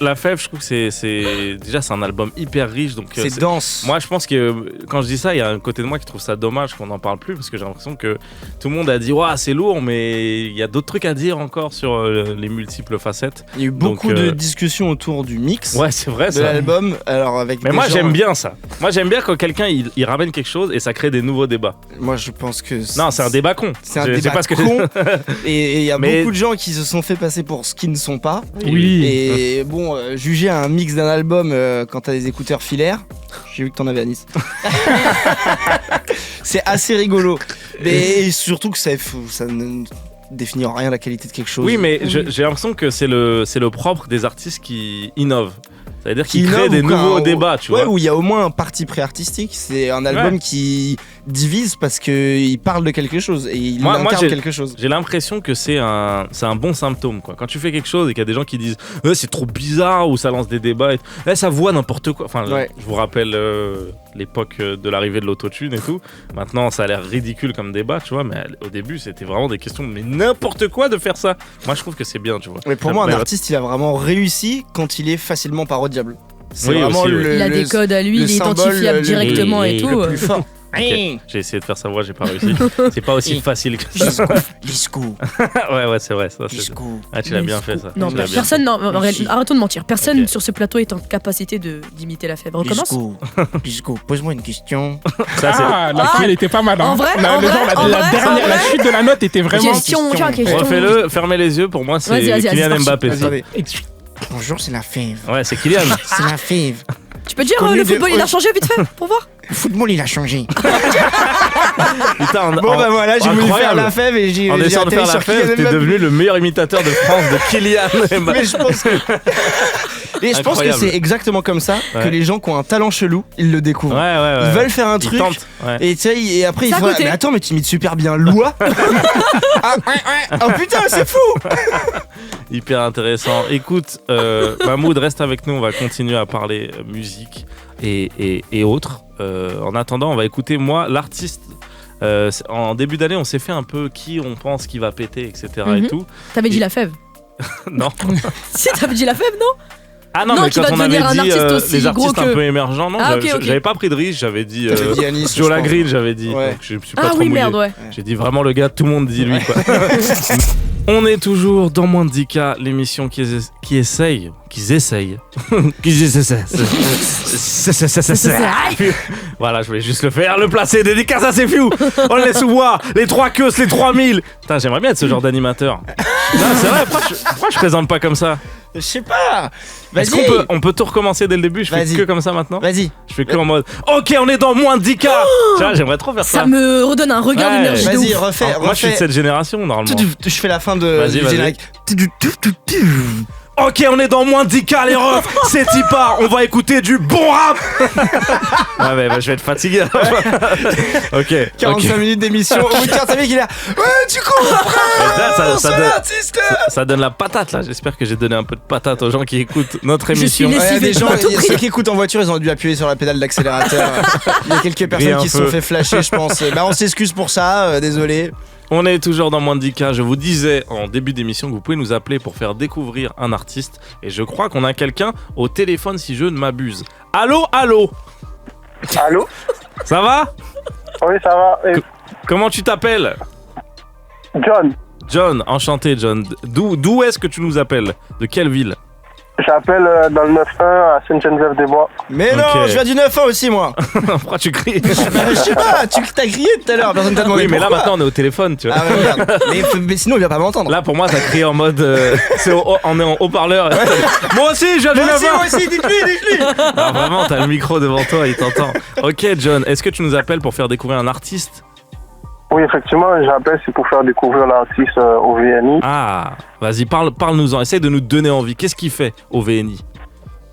la fève, je trouve que déjà c'est un album hyper riche. Donc, C'est dense. moi, je pense que quand je dis ça, il y a un côté de moi qui trouve ça dommage qu'on n'en parle plus parce que j'ai l'impression que tout le monde a dit ouais, c'est lourd, mais il y a d'autres trucs à dire encore sur les multiples facettes. Il y a eu beaucoup Donc, de discussions autour du mix Ouais, c'est vrai de ça. l'album. Alors avec Mais des moi gens- j'aime bien ça. Moi j'aime bien quand quelqu'un il ramène quelque chose et ça crée des nouveaux débats. Moi je pense que Non, c'est un débat con. C'est un Je sais débat pas ce que con. Et il y a Mais- beaucoup de gens qui se sont fait passer pour ce qu'ils ne sont pas. Oui. Et bon, juger un mix d'un album quand t'as des écouteurs filaires, j'ai vu que t'en avais à Nice. C'est assez rigolo. Mais surtout que ça ne définit en rien la qualité de quelque chose. Oui, mais j'ai l'impression que c'est le propre des artistes qui innovent. C'est-à-dire Qui qu'ils créent innove des ou nouveaux quand- débats, tu Ouais, vois. où il y a au moins un parti pré-artistique. C'est un album qui divise parce qu'il parle de quelque chose et il Moi, incarne j'ai- quelque chose. J'ai l'impression que c'est un bon symptôme, quoi. Quand tu fais quelque chose et qu'il y a des gens qui disent c'est trop bizarre ou ça lance des débats, ça voit n'importe quoi. Enfin, Ouais. je vous rappelle l'époque de l'arrivée de l'autotune et tout. Maintenant, ça a l'air ridicule comme débat, tu vois. Mais au début, c'était vraiment des questions, mais n'importe quoi de faire ça. Moi, je trouve que c'est bien, tu vois. Mais pour moi, un Mais- artiste, il a vraiment réussi quand il est facilement parodiable. C'est Oui, vraiment aussi, oui. Il a des codes à lui, le il est symbole, identifiable le- directement et le tout. le plus fort. Ok. J'ai essayé de faire sa voix, j'ai pas réussi. C'est pas aussi facile que ça. Disco, ouais, c'est vrai. Ça, c'est... disco. Ah, tu l'as bien fait ça. Non, Tu l'as bien personne, non, Merci. arrêtons de mentir. Personne Ok. sur ce plateau est en capacité d'imiter la fève. Recommence. Disco, pose-moi une question. fait. Ça, c'est- Ah, laquelle était pas mal. Hein. En vrai, la, en le vrai, genre, la- en la vrai, dernière, en la vrai. suite de la note était vraiment. Question, tiens, question. Refais-le, fermez les yeux, pour moi, c'est Vas-y, Kylian c'est Mbappé. parti. ça. Attendez. Ex- Bonjour, c'est la fève. Ouais, c'est Kylian. C'est la fève. Tu peux dire Connu le de- football il a changé vite fait pour voir. Le football, il a changé. Putain, Bon, bah voilà, j'ai voulu faire incroyable. la fève et j'ai En essayant de atterri faire la sur Kylian fève, t'es Mbappé. devenu le meilleur imitateur de France de Kylian Mbappé. Mais je pense que. Et je pense que Incroyable. c'est exactement comme ça que Ouais. les gens qui ont un talent chelou, ils le découvrent. Ouais. Ils veulent faire un Ils truc. tentent, ouais. Et tu sais, et après ils C'est à font côté. mais attends, mais tu imites super bien Loua. Oh putain, c'est fou. Hyper intéressant. Écoute, Mahmoud, reste avec nous. On va continuer à parler musique et autres. En attendant, on va écouter, moi, l'artiste En début d'année, on s'est fait un peu qui on pense qui va péter, etc. et tout. T'avais dit la fève. Non. Si, t'avais dit la fève, non? Ah non, Non, mais qui quand va on avait devenir un dit artiste aussi les gros artistes que- un peu émergents, non, Ah, ok, ok. j'avais pas pris de risque, j'avais dit T'avais dit Anis, je Joe pense. Lagrille, j'avais dit. Ouais. Donc je me suis pas Ah trop oui, mouillé. merde, ouais. J'ai dit vraiment le gars, tout le monde dit lui quoi. On est toujours dans Moins de 10K, l'émission qui essaye. Voilà, je voulais juste le faire, le placer, dédicace à ses fous. On le laisse voir, les 3 queues, les 3000. Putain, j'aimerais bien être ce genre d'animateur. Non, c'est vrai, pourquoi je présente pas comme ça? Je sais pas. Est-ce Vas-y. on peut tout recommencer dès le début? Je fais Vas-y. que comme ça maintenant? Vas-y. Je fais que en mode OK, on est dans Moins de 10K. Tu vois, j'aimerais trop faire ça. Ça me redonne un regard Ouais. d'énergie de Vas-y, ouf. refais. Alors, moi, je suis de cette génération normalement. Je fais la fin de Vas-y, du vas-y. générique. OK, on est dans Moins de 10K, les refs. C'est Tipa, on va écouter du bon rap. Ouais, mais je vais être fatigué. OK. 45 minutes d'émission. Au bout de 45 minutes, il est là. Ouais, du coup, après, Ça on donne- artiste. Ça donne la patate là. J'espère que j'ai donné un peu de patate aux gens qui écoutent notre Je suis émission. lessivé. Ouais, il y a des gens, à tout prix. ceux qui écoutent en voiture, ils ont dû appuyer sur la pédale d'accélérateur. Il y a quelques personnes un qui se peu. sont fait flasher, je pense. Bah, on s'excuse pour ça, désolé. On est toujours dans Moins de 10K. Je vous disais en début d'émission que vous pouvez nous appeler pour faire découvrir un artiste. Et je crois qu'on a quelqu'un au téléphone si je ne m'abuse. Allô? Allô? Ça va? Oui, ça va. Et Comment tu t'appelles? John, John, enchanté John. D'où est-ce que tu nous appelles? De quelle ville? j'appelle dans le 9-1 à Sainte-Geneviève-des-Bois. Mais non, Ok. je viens du 9-1 aussi, moi. Pourquoi tu cries? Bah, je sais pas, tu t'as crié tout à l'heure, personne t'a demandé. Oui, mais là pourquoi. maintenant on est au téléphone, tu vois. Ah ouais, merde. Mais sinon, il va pas m'entendre. Là pour moi t'as crié en mode on est en haut-parleur. Moi aussi je viens du Moi aussi, 9-1. moi aussi, dites-lui. Non, vraiment t'as le micro devant toi, il t'entend. Ok John, est-ce que tu nous appelles pour faire découvrir un artiste? Oui, effectivement, j'appelle, c'est pour faire découvrir l'artiste au VNI. Ah, vas-y parle-nous-en, essaye de nous donner envie. Qu'est-ce qu'il fait au VNI?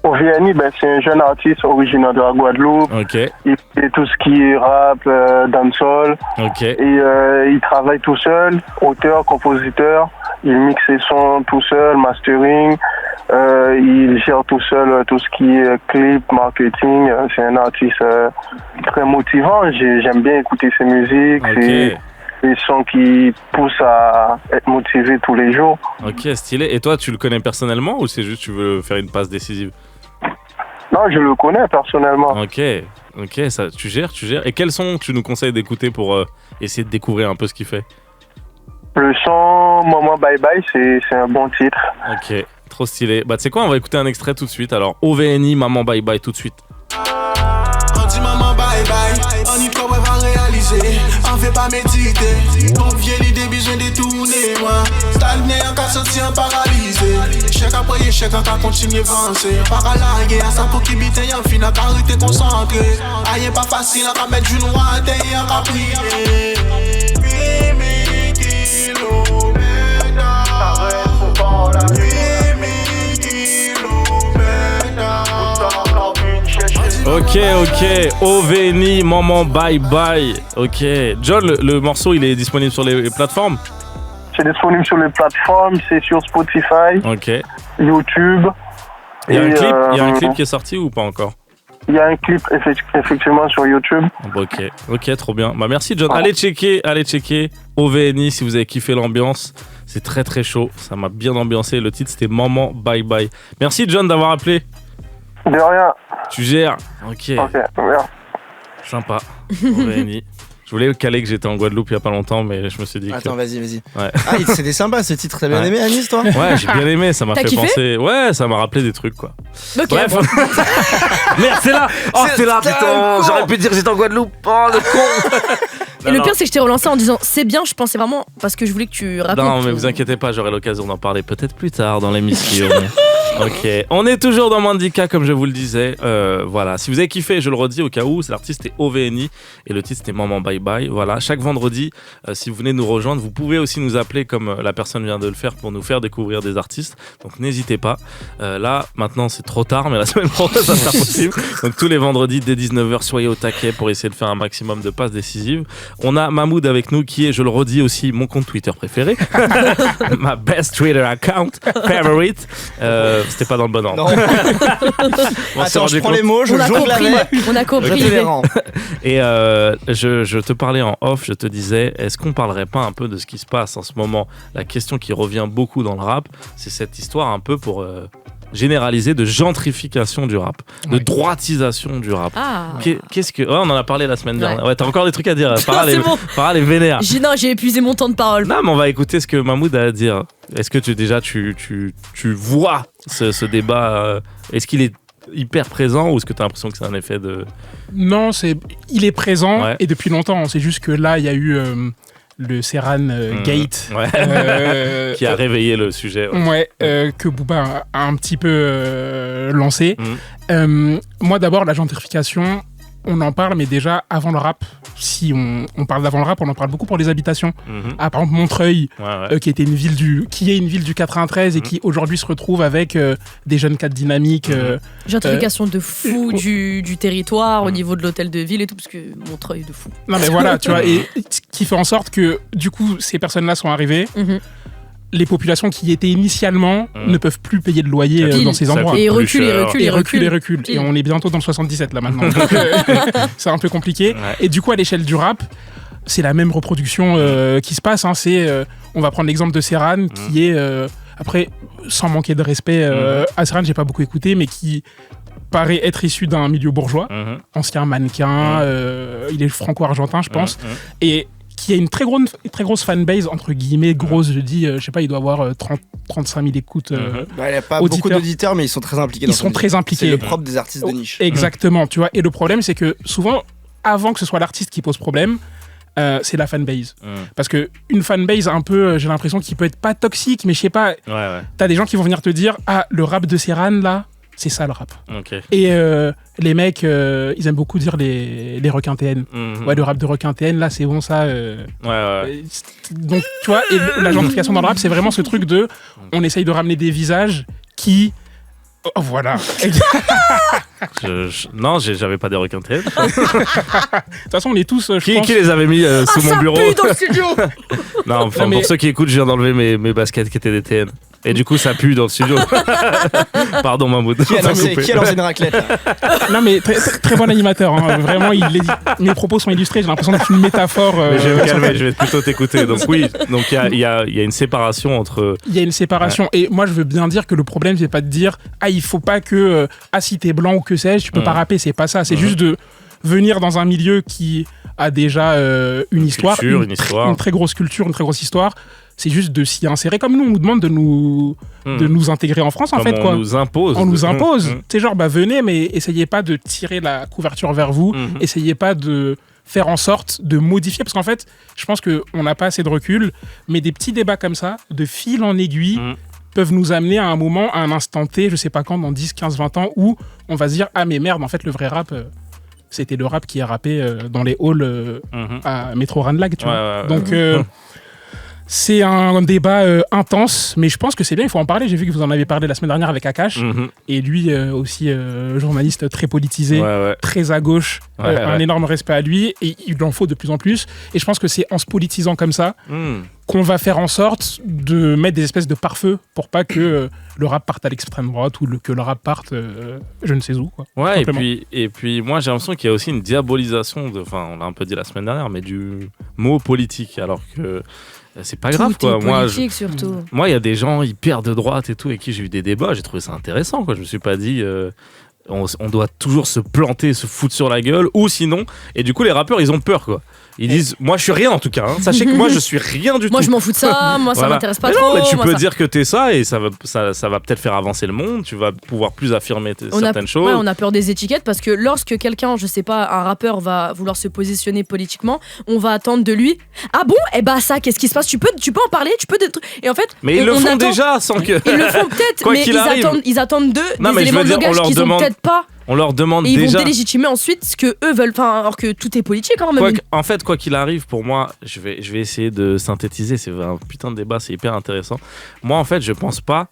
Au VNI, c'est un jeune artiste originaire de la Guadeloupe. Ok, Il fait tout ce qui est rap, dancehall. ok, Et il travaille tout seul, auteur, compositeur. Il mixe ses sons tout seul, mastering. Il gère tout seul tout ce qui est clip, marketing. C'est un artiste très motivant. J'aime bien écouter ses musiques. ok, Des sons qui poussent à être motivé tous les jours. ok, stylé. Et toi tu le connais personnellement ou c'est juste tu veux faire une passe décisive? Non, je le connais personnellement. Ok, ça, tu gères. Et quels sons tu nous conseilles d'écouter pour essayer de découvrir un peu ce qu'il fait? Le son Maman Bye Bye, c'est un bon titre. Ok, trop stylé. Bah tu sais quoi, on va écouter un extrait tout de suite. Alors OVNI, Maman Bye Bye tout de suite. On dit maman bye bye, on y croit, on va réaliser. On fait pas méditer, ton vieille idée besoin de tourner, moi. Stagné, on qu'à sortir paralysé. Chèque après échec, on qu'à continuer avancer. Paralagué, à ça pour qui bite, on finit à carité concentré. Aïe, pas facile, on qu'à mettre du noir, on qu'à prier. 8000 kilomètres, t'arrêtes, faut pas la 8000 kilomètres, Ok, OVNI, Maman Bye Bye. Ok, John, le morceau il est disponible sur les plateformes? C'est disponible sur les plateformes, c'est sur Spotify, Ok. YouTube. Il y a un Et, clip, qui est sorti ou pas encore? Il y a un clip effectivement sur YouTube. Ok, trop bien. Bah merci John. Allez checker OVNI si vous avez kiffé l'ambiance. C'est très très chaud. Ça m'a bien ambiancé. Le titre c'était Maman Bye Bye. Merci John d'avoir appelé. De rien. Tu gères. Ok. Ok, merci. Sympa. OVNI. Je voulais le caler que j'étais en Guadeloupe il y a pas longtemps, mais je me suis dit que... Attends, vas-y. Ouais. Ah, c'était sympa ce titre. T'as bien Ouais. aimé, Anis, toi? Ouais, j'ai bien aimé. Ça m'a T'as fait kiffé penser... Ouais, ça m'a rappelé des trucs, quoi. Ok, Bref. bon. Merde, c'est là. Oh, c'est là, putain. con. J'aurais pu dire que j'étais en Guadeloupe. Oh, le con. Et le pire, c'est que je t'ai relancé en disant c'est bien, je pensais vraiment parce que je voulais que tu racontes. Non, mais vous inquiétez pas, j'aurai l'occasion d'en parler peut-être plus tard dans l'émission. Ok, on est toujours dans Moins de 10K comme je vous le disais. Voilà, si vous avez kiffé, je le redis au cas où, l'artiste est OVNI et le titre c'était Maman Bye Bye. Voilà, chaque vendredi, si vous venez nous rejoindre, vous pouvez aussi nous appeler comme la personne vient de le faire pour nous faire découvrir des artistes. Donc n'hésitez pas. Là, maintenant c'est trop tard, mais la semaine prochaine ça sera possible. Donc tous les vendredis dès 19h, soyez au taquet pour essayer de faire un maximum de passes décisives. On a Mahmoud avec nous qui est, je le redis aussi, mon compte Twitter préféré. Ma best Twitter account, favorite. c'était pas dans le bon ordre. Non. On s'est Attends, je rendu prends compte. les mots, je On a jongle compris. avec. On a compris. Je te les rends. Et je te parlais en off, je te disais, est-ce qu'on parlerait pas un peu de ce qui se passe en ce moment? La question qui revient beaucoup dans le rap, c'est cette histoire un peu pour généraliser de gentrification du rap, de Ouais. droitisation du rap. Ah. Qu'est-ce que... Ouais, on en a parlé la semaine dernière. Ouais. Ouais, t'as encore des trucs à dire. Farah, C'est bon. les vénères. Non, j'ai épuisé mon temps de parole. Non, mais on va écouter ce que Mahmoud a à dire. Est-ce que tu vois ce débat est-ce qu'il est hyper présent ou est-ce que tu as l'impression que c'est un effet de... Non, il est présent Ouais. et depuis longtemps. C'est juste que là, il y a eu le Serran Gate. Ouais. Qui a réveillé le sujet. Ouais. Que Booba a un petit peu lancé. Moi, d'abord, la gentrification, on en parle, mais déjà avant le rap, si on parle d'avant le rap, on en parle beaucoup pour les habitations. Ah, par exemple, Montreuil, Ouais. qui est une ville du 93 et qui aujourd'hui se retrouve avec des jeunes cadres dynamiques. Gentrification de fou du territoire au niveau de l'hôtel de ville et tout, parce que Montreuil de fou. Non, mais voilà, tu vois, et ce qui fait en sorte que, du coup, ces personnes-là sont arrivées. Mhm. Les populations qui étaient initialement ne peuvent plus payer de loyer Pile. dans ces Ça endroits. coûte Et plus recule, cher. et recule. Et on est bientôt dans le 77 là maintenant. Donc, c'est un peu compliqué. Ouais. Et du coup, à l'échelle du rap, c'est la même reproduction qui se passe. Hein. On va prendre l'exemple de Serran qui est, après, sans manquer de respect à Serran, j'ai pas beaucoup écouté, mais qui paraît être issu d'un milieu bourgeois, ancien mannequin, il est franco-argentin, je pense, et qui a une très grosse fanbase, entre guillemets, grosse, je dis, je sais pas, il doit avoir 35 000 écoutes. Bah, il n'y a pas Auditeurs. beaucoup d'auditeurs, mais ils sont très impliqués. Ils sont très impliqués. C'est le propre des artistes de niche. Exactement, tu vois. Et le problème, c'est que souvent, avant que ce soit l'artiste qui pose problème, c'est la fanbase. Parce que une fanbase, un peu, j'ai l'impression qu'il peut être pas toxique, mais je sais pas, Ouais. t'as des gens qui vont venir te dire, ah, le rap de Serran, là, c'est ça le rap. Ok. Et les mecs, ils aiment beaucoup dire les requins TN. Ouais, le rap de requin TN, là, c'est bon, ça. Ouais. Donc, tu vois, et la gentrification dans le rap, c'est vraiment ce truc de, on essaye de ramener des visages qui... Oh, voilà. Non, j'avais pas des requins TN. De toute façon, on est tous, je pense... Qui les avait mis sous mon ça bureau? pue dans le studio. Non, enfin, Non, mais- pour ceux qui écoutent, je viens d'enlever mes baskets qui étaient des TN. Et du coup, ça pue dans le studio. Pardon, Mahmoud. Qui a lancé une raclette là Non, mais très bon animateur. Hein. Vraiment, mes propos sont illustrés. J'ai l'impression d'être une métaphore. Mais je vais me calmer, je vais plutôt t'écouter. Donc oui, donc il y a une séparation entre... Il y a une séparation. Et moi, je veux bien dire que le problème, c'est pas de dire ah, il faut pas que si t'es blanc ou que sais-je, tu peux pas rapper. C'est pas ça. C'est juste de venir dans un milieu qui a déjà une histoire, culture, une histoire. une très grosse culture, une très grosse histoire. C'est juste de s'y insérer. Comme nous, on nous demande de nous intégrer en France, en Comme fait. on nous impose. On nous impose. Tu sais, genre, venez, mais essayez pas de tirer la couverture vers vous. Essayez pas de faire en sorte de modifier. Parce qu'en fait, je pense qu'on n'a pas assez de recul. Mais des petits débats comme ça, de fil en aiguille, peuvent nous amener à un moment, à un instant T, je sais pas quand, dans 10, 15, 20 ans, où on va se dire ah, mais merde, en fait, le vrai rap... c'était le rap qui a rappé dans les halls à Métro Ranlag, tu vois. Ouais. Donc, c'est un débat intense, mais je pense que c'est bien, il faut en parler. J'ai vu que vous en avez parlé la semaine dernière avec Akash, et lui aussi, journaliste très politisé, très à gauche, un énorme respect à lui, et il en faut de plus en plus. Et je pense que c'est en se politisant comme ça qu'on va faire en sorte de mettre des espèces de pare-feu pour pas que le rap parte à l'extrême droite ou que le rap parte je ne sais où. Quoi, ouais, et puis moi j'ai l'impression qu'il y a aussi une diabolisation, enfin on l'a un peu dit la semaine dernière, mais du mot politique, alors que c'est pas grave quoi. Politique, surtout. Moi il y a des gens hyper de droite et tout avec qui j'ai eu des débats, j'ai trouvé ça intéressant quoi. Je me suis pas dit on doit toujours se planter, se foutre sur la gueule, ou sinon, et du coup les rappeurs ils ont peur quoi. Ils disent, moi je suis rien en tout cas, hein. Sachez que moi je suis rien du tout. Moi je m'en fous de ça, moi ça m'intéresse pas mais trop. Non, mais tu moi, peux ça... dire que t'es ça et ça va peut-être faire avancer le monde, tu vas pouvoir plus affirmer certaines choses. Ouais, on a peur des étiquettes parce que lorsque quelqu'un, je sais pas, un rappeur va vouloir se positionner politiquement, on va attendre de lui, ah bon, eh bah ça, qu'est-ce qui se passe, tu peux en parler, et en fait. Mais ils le font déjà sans que. Ils le font peut-être, mais ils attendent d'eux des éléments de langage qu'ils ont peut-être pas. On leur demande et ils déjà. Vont délégitimer ensuite ce que eux veulent, alors que tout est politique quand même. En fait, quoi qu'il arrive, pour moi, je vais essayer de synthétiser. C'est un putain de débat, c'est hyper intéressant. Moi, en fait, je pense pas.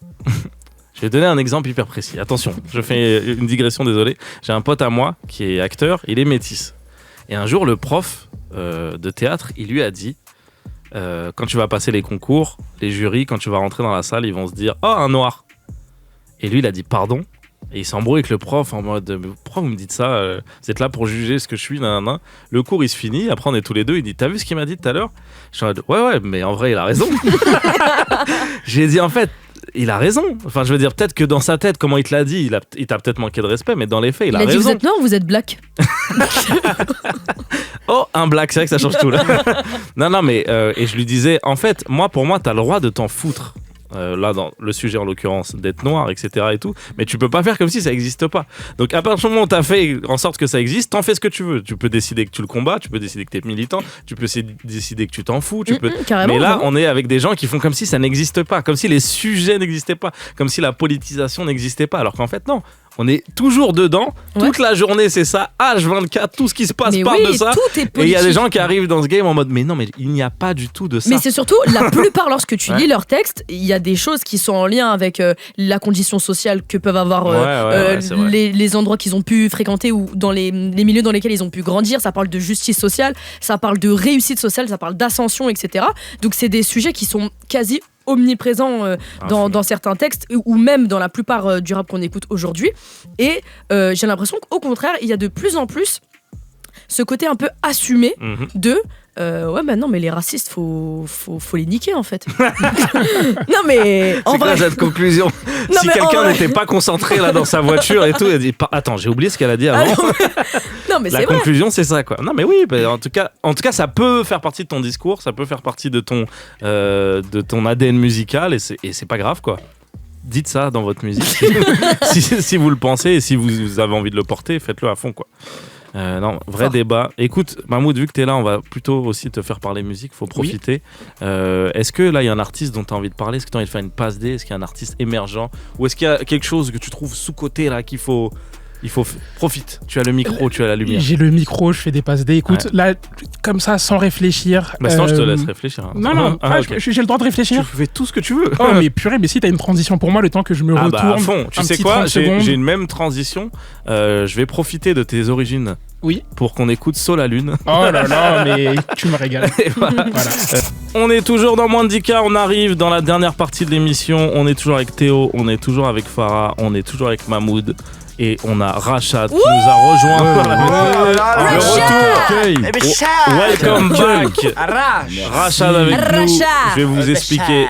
Je vais donner un exemple hyper précis. Attention, je fais une digression, désolé. J'ai un pote à moi qui est acteur, il est métis. Et un jour, le prof de théâtre, il lui a dit quand tu vas passer les concours, les jurys, quand tu vas rentrer dans la salle, ils vont se dire oh, un noir. Et lui, il a dit pardon. Et il s'embrouille avec le prof en mode pourquoi vous me dites ça vous êtes là pour juger ce que je suis, nanana. Le cours il se finit, après on est tous les deux, il dit t'as vu ce qu'il m'a dit tout à l'heure? Je suis en mode ouais mais en vrai il a raison. J'ai dit en fait il a raison. Enfin je veux dire peut-être que dans sa tête comment il te l'a dit il t'a peut-être manqué de respect, mais dans les faits il a dit raison. vous êtes noir ou vous êtes black? Oh un black, c'est vrai que ça change tout là. non mais et je lui disais en fait pour moi t'as le droit de t'en foutre. Là dans le sujet en l'occurrence d'être noir etc et tout, mais tu peux pas faire comme si ça existe pas. Donc à partir du moment où t'as fait en sorte que ça existe, t'en fais ce que tu veux. Tu peux décider que tu le combats, tu peux décider que t'es militant, tu peux décider que tu t'en fous, tu peux... mais là on est avec des gens qui font comme si ça n'existe pas, comme si les sujets n'existaient pas, comme si la politisation n'existait pas, alors qu'en fait non. On est toujours dedans, toute la journée c'est ça, H24, tout ce qui se passe parle de ça. Et il y a des gens qui arrivent dans ce game en mode mais non mais il n'y a pas du tout de ça. Mais c'est surtout la plupart lorsque tu lis leurs textes, il y a des choses qui sont en lien avec la condition sociale que peuvent avoir les endroits qu'ils ont pu fréquenter ou dans les milieux dans lesquels ils ont pu grandir. Ça parle de justice sociale, ça parle de réussite sociale, ça parle d'ascension, etc. Donc c'est des sujets qui sont quasi omniprésent dans certains textes ou même dans la plupart du rap qu'on écoute aujourd'hui, et j'ai l'impression qu'au contraire il y a de plus en plus ce côté un peu assumé de non mais les racistes faut les niquer en fait. Non mais en c'est vrai quoi cette conclusion? Si quelqu'un n'était pas concentré là dans sa voiture et tout, il a dit attends j'ai oublié ce qu'elle a dit avant. Non mais la conclusion c'est ça quoi. Non mais oui en tout cas ça peut faire partie de ton discours, ça peut faire partie de ton ADN musical, et c'est pas grave quoi. Dites ça dans votre musique si vous le pensez, et si vous avez envie de le porter, faites-le à fond quoi. Non, vrai débat. Écoute, Mahmoud, vu que t'es là, on va plutôt aussi te faire parler musique, faut profiter. Est-ce que là, il y a un artiste dont t'as envie de parler? Est-ce que t'as envie de faire une passe D? Est-ce qu'il y a un artiste émergent? Ou est-ce qu'il y a quelque chose que tu trouves sous-côté là qu'il faut... profite, tu as le micro, tu as la lumière. J'ai le micro, je fais des passes D. Écoute, là, comme ça, sans réfléchir. Bah sinon, je te laisse réfléchir. Hein. Non, okay. J'ai le droit de réfléchir. Tu fais tout ce que tu veux. Oh, mais purée, mais si t'as une transition pour moi, le temps que je me retourne. Bah à fond. Tu sais quoi, j'ai une même transition. Je vais profiter de tes origines. Oui. Pour qu'on écoute Saut la Lune. Oh là là, mais tu me régales. Voilà. On est toujours dans Moins de 10K, on arrive dans la dernière partie de l'émission. On est toujours avec Théo, on est toujours avec Farah, on est toujours avec Mahmoud. Et on a Rachad qui nous a rejoint. Le retour. Welcome back. Rachad avec nous. Je vais vous expliquer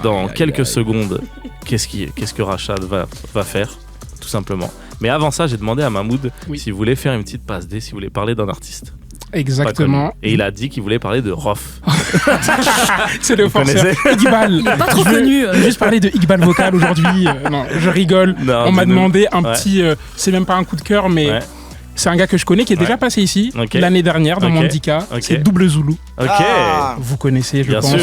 dans quelques secondes qu'est-ce que Rachad va faire, tout simplement. Mais avant ça, j'ai demandé à Mahmoud s'il voulait faire une petite passe D, s'il voulait parler d'un artiste. Exactement. Et il a dit qu'il voulait parler de Rof. C'est le forceur. Iqbal. Il est pas trop connu. Juste parler de Iqbal Vocal aujourd'hui. Non, je rigole. On m'a demandé un petit... c'est même pas un coup de cœur, mais... C'est un gars que je connais qui est déjà passé ici l'année dernière dans Moins de 10K. C'est Double Zulu. Vous connaissez, je pense.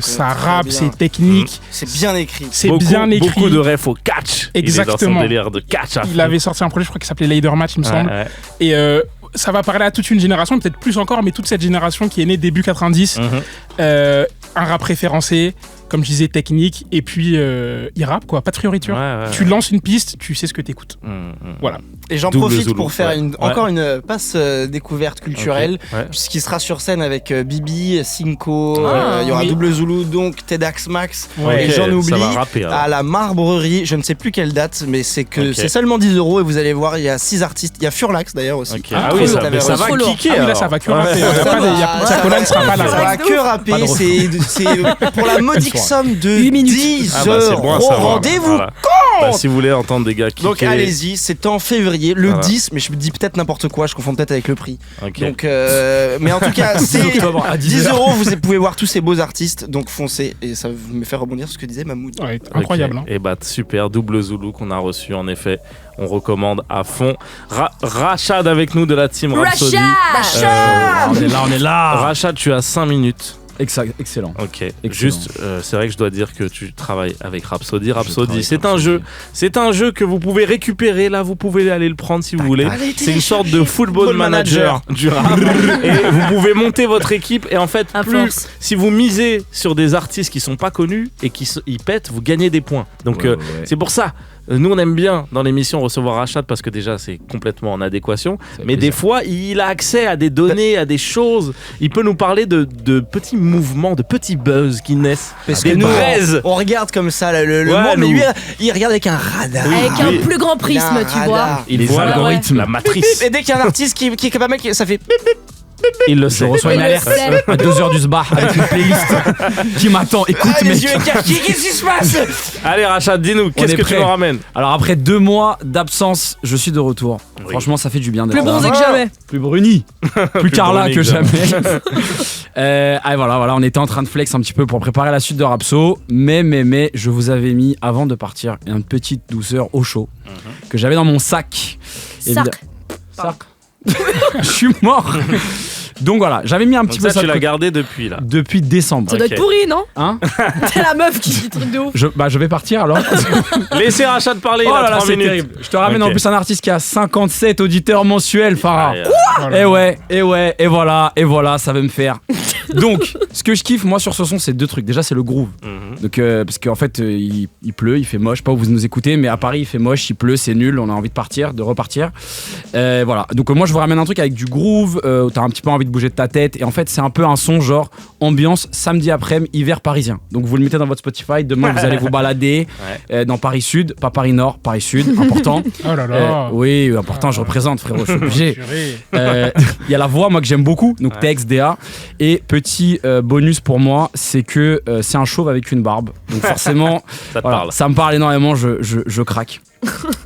Ça rappe, c'est technique. C'est bien écrit. C'est bien écrit. Beaucoup de refs au catch. Exactement. Il est dans son délire de catch. Il avait sorti un projet, je crois, qui s'appelait Lader Match, il me semble. Et ça va parler à toute une génération, peut-être plus encore, mais toute cette génération qui est née début 90. Un rap référencé, comme je disais, technique, et puis il rappe quoi, pas de fioriture. Tu lances une piste, tu sais ce que t'écoutes. Voilà. Et j'en profite pour faire encore une passe découverte culturelle, puisqu'il sera sur scène avec Bibi, Cinco, il y aura Double Zulu, donc TEDx Max, et j'en oublie, à la Marbrerie, je ne sais plus quelle date, mais c'est seulement 10 € et vous allez voir, il y a 6 artistes, il y a Furlax d'ailleurs aussi. Ah oui, ça va kicker. Ah oui, là ça va que rapper. Sacola ne sera pas là. Ça va que rapper, c'est pour la modique somme de 10 €. Rendez-vous compte. Si vous voulez entendre des gars kicker. Donc allez-y, c'est en février, le 10, mais je me dis peut-être n'importe quoi, je confonds peut-être avec le prix. Donc, mais en tout cas, c'est 10 €, vous pouvez voir tous ces beaux artistes, donc foncez, et ça me fait rebondir sur ce que disait Mahmoud. Incroyable. Et super, Double Zulu qu'on a reçu, en effet, on recommande à fond. Rachad avec nous de la team Rhapsody. On est là. Rachad, tu as 5 minutes. Excellent. Ok. Excellent. Juste, c'est vrai que je dois dire que tu travailles avec Rhapsody. Rhapsody, c'est un jeu que vous pouvez récupérer. Là, vous pouvez aller le prendre si vous voulez. C'est une sorte de football manager du rap. Et vous pouvez monter votre équipe. Et en fait, si vous misez sur des artistes qui sont pas connus et qui pètent, vous gagnez des points. Donc c'est pour ça. Nous, on aime bien dans l'émission recevoir Rachad parce que déjà, c'est complètement en adéquation. Mais des fois, il a accès à des données, à des choses. Il peut nous parler de petits mouvements, de petits buzz qui naissent. Parce des que nous, braises. on regarde comme ça le monde, mais lui, il regarde avec un radar. Avec un plus grand prisme, tu vois. Il voit l'algorithme, la matrice. Et dès qu'il y a un artiste qui est capable, ça fait Il le Je sait. reçois une alerte à 2h du sbar avec une playlist qui m'attend. Écoute, les mec. yeux écarquillés, qu'est-ce qui se passe? Allez, Rachad, dis-nous, qu'est-ce est que tu prêt. nous ramènes? Alors après 2 mois d'absence, je suis de retour. Oui. Franchement, ça fait du bien d'être Plus là. bronzé que jamais. Plus bruni, plus Carla bruni que que jamais. Voilà, on était en train de flex un petit peu pour préparer la suite de Rapso, mais je vous avais mis avant de partir une petite douceur au chaud que j'avais dans mon sac. Sac. Sac. Je suis mort. Donc voilà, j'avais mis un petit Donc peu ça, ça tu de l'as côté gardé depuis là. depuis décembre. Ça doit être Ok. pourri, non? Hein C'est la meuf qui dit truc de ouf. je vais partir alors. Laissez Rachad parler, Oh il a là là, 3 c'est minutes. terrible. Je te ramène Ok. en plus un artiste qui a 57 auditeurs mensuels, Farah. Ah, Et voilà, ça va me faire. Donc, ce que je kiffe moi sur ce son, c'est 2 trucs. Déjà, c'est le groove. Donc, parce qu'en fait, il pleut, il fait moche. Pas où vous nous écoutez, mais à Paris, il fait moche, il pleut, c'est nul. On a envie de partir, de repartir. Voilà. Donc, moi, je vous ramène un truc avec du groove. Où t'as un petit peu envie de bouger de ta tête. Et en fait, c'est un peu un son genre ambiance samedi après-midi, hiver parisien. Donc, vous le mettez dans votre Spotify. Demain, vous allez vous balader dans Paris Sud, pas Paris Nord, Paris Sud. Important. Oh là là. Oui, important. Je représente, frérot. Je suis obligé. Il y a la voix, moi, que j'aime beaucoup, donc TXDA. Et petit bonus pour moi, c'est que c'est un chauve avec une barbe. Donc forcément, Ça te voilà, parle. ça me parle énormément, je craque.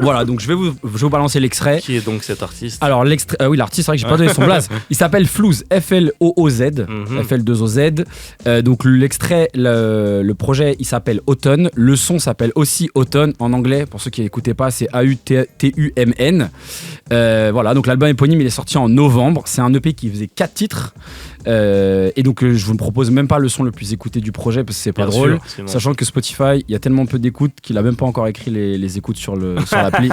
Voilà, donc je vais vous balancer l'extrait. Qui est donc cet artiste? Alors, l'artiste, c'est vrai que j'ai pas donné son blaze. Il s'appelle Flooz, F-L-O-O-Z, F-L-2-O-Z. Donc, l'extrait, le projet, il s'appelle Autumn. Le son s'appelle aussi Autumn. En anglais, pour ceux qui n'écoutaient pas, c'est A-U-T-U-M-N. Voilà, donc l'album éponyme, il est sorti en novembre. C'est un EP qui faisait 4 titres. Et donc, je vous ne propose même pas le son le plus écouté du projet parce que c'est pas Bien drôle. sûr, sinon. Sachant que Spotify, il y a tellement peu d'écoutes qu'il a même pas encore écrit les écoutes sur l'appli.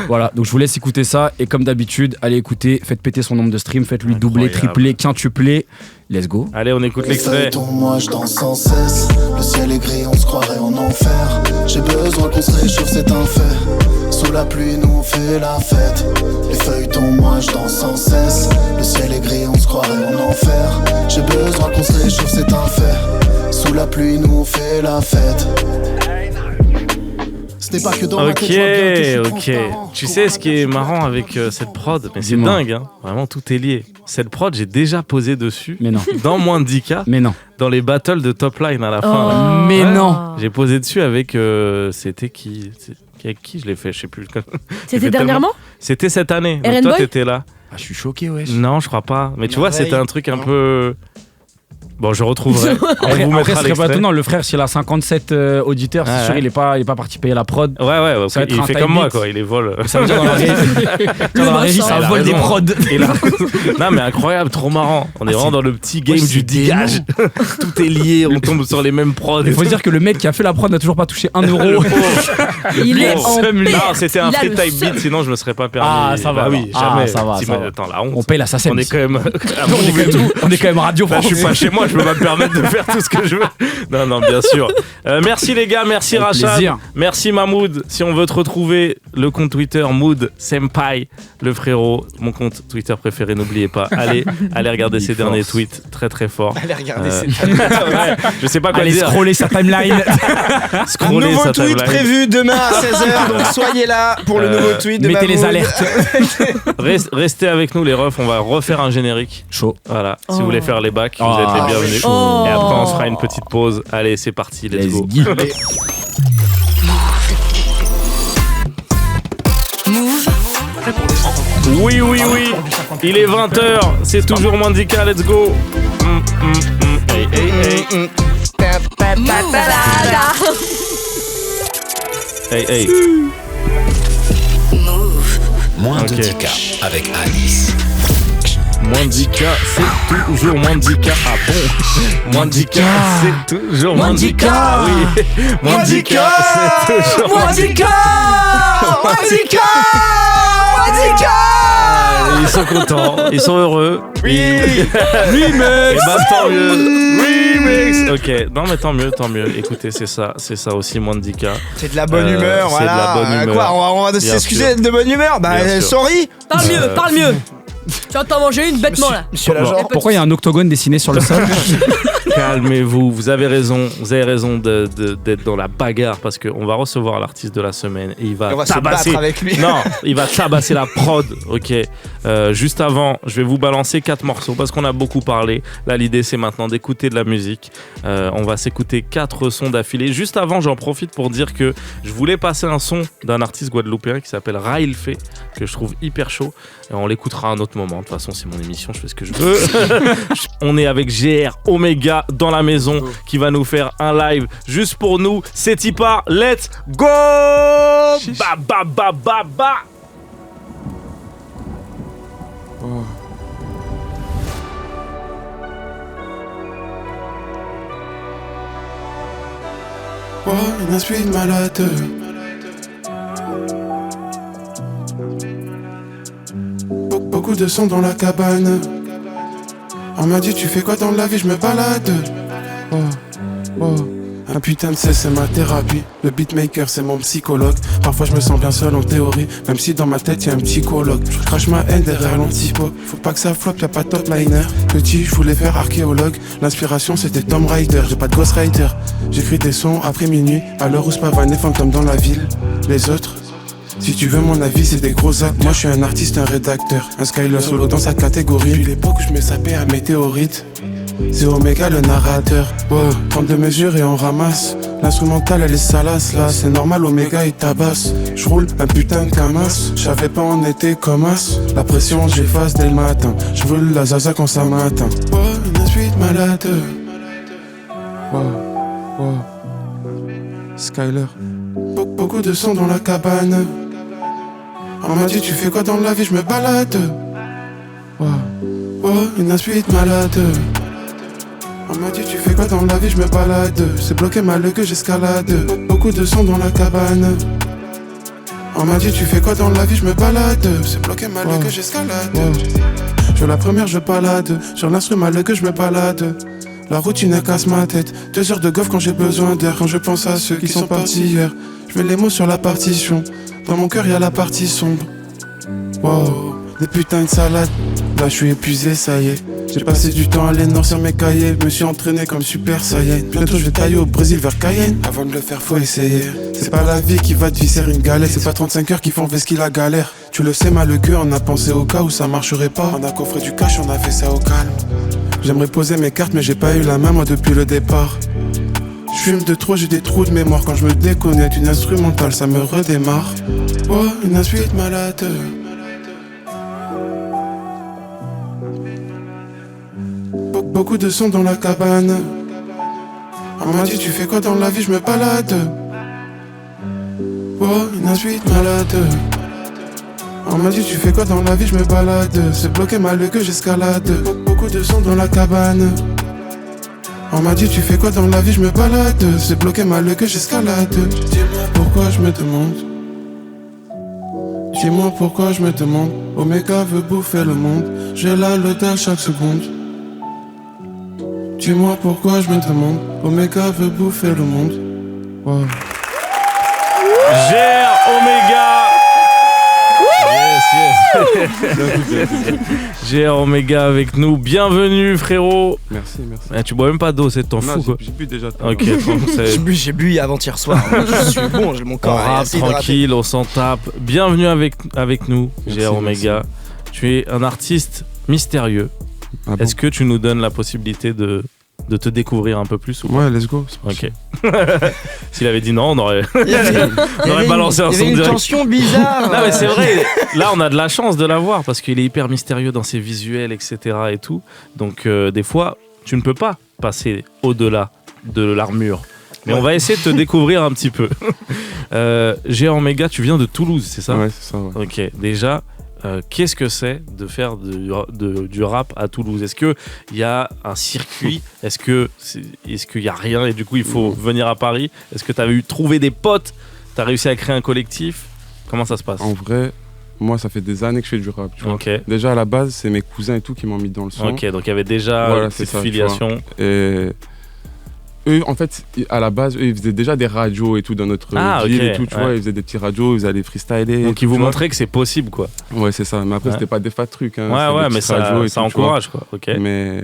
Voilà, donc je vous laisse écouter ça. Et comme d'habitude, allez écouter, faites péter son nombre de streams, faites-lui doubler, Incroyable. tripler, quintupler. Let's go. Allez, on écoute l'extrait. Moi je danse sans cesse. Le ciel est gris, on se croirait en enfer. J'ai besoin qu'on se réchauffe, c'est un fait. Sous la pluie, nous on fait la fête. Les feuilles tombent, moi je danse sans cesse. Le ciel est gris, on se croirait en enfer. J'ai besoin qu'on se réchauffe, c'est un fait. Sous la pluie, nous on fait la fête. Ce n'est pas que dans ma tête, je vois bien que je suis Ok. transparent. Tu sais ce qui est marrant avec cette prod, mais c'est Dis-moi. dingue, hein. Vraiment tout est lié. Cette prod, j'ai déjà posé dessus Mais non. dans moins de 10K, Mais non. dans les battles de top line à la fin. là. Oh. Mais Ouais. non. J'ai posé dessus avec c'était qui avec qui je l'ai fait, je sais plus. C'était fait dernièrement? C'était cette année. Donc Eren toi Boy t'étais là. Ah, je suis choqué, wesh. Non, je crois pas. Mais tu vois, Merveille. c'était un truc un peu. Bon, je retrouverai. On Après, vous après, mettra ce serait pas l'extrait. étonnant, le frère, s'il a 57 auditeurs, c'est Ouais, sûr, ouais. il est pas parti payer la prod. Ouais, Ça va être il un fait type comme moi, beat. quoi. Il les vole. Ça veut dire dans la régie, boss, ça il a vole des raison. prods. Il a- Non, mais incroyable, trop marrant. On est vraiment dans le petit game Ouais, du c'est digage. Tout est lié, on tombe sur les mêmes prods. Il faut dire que le mec qui a fait la prod n'a toujours pas touché 1 euro. Le pauvre. Il est Bon, en non, paix. c'était un Il a free le type seum. beat, sinon je me serais pas permis. Ah, ça va, Bah oui, alors. jamais. Ah, ça va, ça va. Attends, la honte. On paye la SACEM. On est quand même. on est quand même Radio Là, France. je suis pas chez moi, je peux pas me permettre de faire tout ce que je veux. Non, bien sûr. Merci les gars, merci Avec Rachad. plaisir. Merci Mahmoud. Si on veut te retrouver, le compte Twitter Mood Senpai, le frérot, mon compte Twitter préféré, n'oubliez pas. Allez regarder ses derniers tweets, très très fort. Allez regarder, Euh, c'est Ouais, je sais pas quoi Allez dire. scroller sa timeline. Scroller nouveau sa tweet timeline. prévu demain à 16h, donc soyez là pour le nouveau tweet de Mettez les Mahmoud. alertes. Restez avec nous les refs, on va refaire un générique. Chaud. Voilà, si Oh. vous voulez faire les bacs, vous Oh, êtes les bienvenus. chaud. Et après on se fera une petite pause. Allez, c'est parti, let's go. Oui, il est 20h, c'est toujours moins de 10K, let's go. Hey, hey, hey. Hey, hey. Moins de Ok. 10K avec Alice. Moins de 10K, c'est toujours moins de 10K. Ah bon? Moins de 10K, c'est toujours moins de 10K. Oui. Moins de 10K, c'est toujours moins de 10K. Ils sont contents, ils sont heureux. Oui. Et bah tant mieux. Remix. Ok, non mais tant mieux. Écoutez, c'est ça aussi Mwandika. C'est de la bonne humeur, c'est voilà. de la bonne humeur. Quoi, on va s'excuser de bonne humeur. Bien sûr. Sorry. Parle mieux. Tu vas t'en manger une bêtement là. Monsieur l'agent. Pourquoi il y a un octogone dessiné sur le sol? Calmez-vous, vous avez raison d'être dans la bagarre parce qu'on va recevoir l'artiste de la semaine et il va On va se tabasser. battre avec lui. Non, il va tabasser la prod. Ok. Juste avant, je vais vous balancer 4 morceaux parce qu'on a beaucoup parlé. Là, l'idée c'est maintenant d'écouter de la musique. On va s'écouter 4 sons d'affilée. Juste avant, j'en profite pour dire que je voulais passer un son d'un artiste guadeloupéen qui s'appelle Raïl Fé, que je trouve hyper chaud. Et on l'écoutera à un autre moment. De toute façon, c'est mon émission, je fais ce que je veux. On est avec GR Omega dans la maison qui va nous faire un live juste pour nous. C'est Tipa, let's go! Ba ba ba ba ba! Oh, une insuite malade. Beaucoup de sang dans la cabane. On m'a dit tu fais quoi dans la vie, je me balade. Oh. Un putain de c'est ma thérapie. Le beatmaker c'est mon psychologue. Parfois je me sens bien seul en théorie, même si dans ma tête y'a un psychologue. Je crache ma haine derrière l'antipo. Faut pas que ça flop, y'a pas de top liner. Petit, je voulais faire archéologue. L'inspiration c'était Tom Rider, j'ai pas de Ghost Rider. J'écris des sons après minuit, à l'heure où Spavan est fantôme dans la ville. Les autres, si tu veux mon avis, c'est des gros actes. Moi je suis un artiste, un rédacteur, un Skyler solo dans sa catégorie. Depuis l'époque où je me sapais à météorite, c'est Omega le narrateur. Wow, 32 mesures et on ramasse. L'instrumentale elle est salace là, c'est normal, Omega il tabasse. Je roule un putain de camas, je savais pas on était comme as. La pression j'efface dès le matin, je veux la zaza quand ça m'atteint. Oh, une insuite malade. Wow. Skyler. Beaucoup de sang dans la cabane. On m'a dit tu fais quoi dans la vie, je me balade. Oh, une insuite malade. On m'a dit tu fais quoi dans la vie, je me balade. C'est bloqué mal que j'escalade. Beaucoup de sang dans la cabane. On m'a dit tu fais quoi dans la vie, je me balade. C'est bloqué mal que j'escalade. Je la première je balade. Sur l'instrument mal que je me balade. La routine elle casse ma tête. 2 heures de golf quand j'ai besoin d'air. Quand je pense à ceux qui sont partis hier. Je mets les mots sur la partition. Dans mon cœur y'a la partie sombre. Wow, des putains de salades. Là je suis épuisé, ça y est. J'ai passé du temps à aller sur mes cahiers. Me suis entraîné comme Super Saiyan. Bientôt je vais tailler au Brésil vers Cayenne. Avant de le faire faut essayer. C'est pas la vie qui va te visser une galère. C'est pas 35 heures qui font vesquille la galère. Tu le sais mal le cœur, on a pensé au cas où ça marcherait pas. On a coffré du cash, on a fait ça au calme. J'aimerais poser mes cartes mais j'ai pas eu la main moi depuis le départ. Je fume de trop, j'ai des trous de mémoire. Quand je me déconnecte, une instrumentale ça me redémarre. Oh, une insuite malade. Beaucoup de sang dans la cabane. On m'a dit tu fais quoi dans la vie, je me balade. Oh, une insuite malade. On m'a dit tu fais quoi dans la vie, je me balade. C'est bloqué mal que j'escalade. Beaucoup de sang dans la cabane. On m'a dit tu fais quoi dans la vie, je me balade. C'est bloqué mal que j'escalade. Dis-moi pourquoi je me demande. Dis-moi pourquoi je me demande. Omega veut bouffer le monde. J'ai la lodale chaque seconde. Dis-moi pourquoi je me demande. Omega veut bouffer le monde. Wow. GR Omega. Yes. GR Omega avec nous. Bienvenue frérot. Merci. Tu bois même pas d'eau, c'est de ton fou quoi. J'ai bu déjà. Ok, J'ai bu avant-hier soir. Je suis bon, j'ai mon on corps. rappe tranquille, on s'en tape. Bienvenue avec nous, GR Omega. Tu es un artiste mystérieux. Ah bon. Est-ce que tu nous donnes la possibilité de te découvrir un peu plus ou pas? Ouais, let's go. Ok. S'il avait dit non, on aurait Il y avait balancé un son une direct. tension bizarre. Non mais c'est vrai, là on a de la chance de l'avoir parce qu'il est hyper mystérieux dans ses visuels, etc. et tout. Donc des fois, tu ne peux pas passer au-delà de l'armure. Mais on va essayer de te découvrir un petit peu. GR Omega, tu viens de Toulouse, c'est ça? Ouais, c'est ça. Ouais. Ok, déjà, qu'est-ce que c'est de faire du rap à Toulouse? Est-ce qu'il y a un circuit? Est-ce qu'il n'y a rien et du coup il faut venir à Paris? Est-ce que tu as trouvé des potes? Tu as réussi à créer un collectif? Comment ça se passe? En vrai, Moi, ça fait des années que je fais du rap, tu vois. Ok. Déjà, à la base, c'est mes cousins et tout qui m'ont mis dans le son. Ok, donc il y avait déjà Voilà, une c'est petite ça, tu filiation. vois. Et eux, en fait, à la base, eux, ils faisaient déjà des radios et tout dans notre ville et tout, tu vois. Ils faisaient des petits radios, ils allaient freestyler. Donc ils vous montraient que c'est possible, quoi. Ouais, c'est ça. Mais après, c'était pas des fat trucs. Hein. Ouais, mais ça encourage, quoi. Ok. Mais...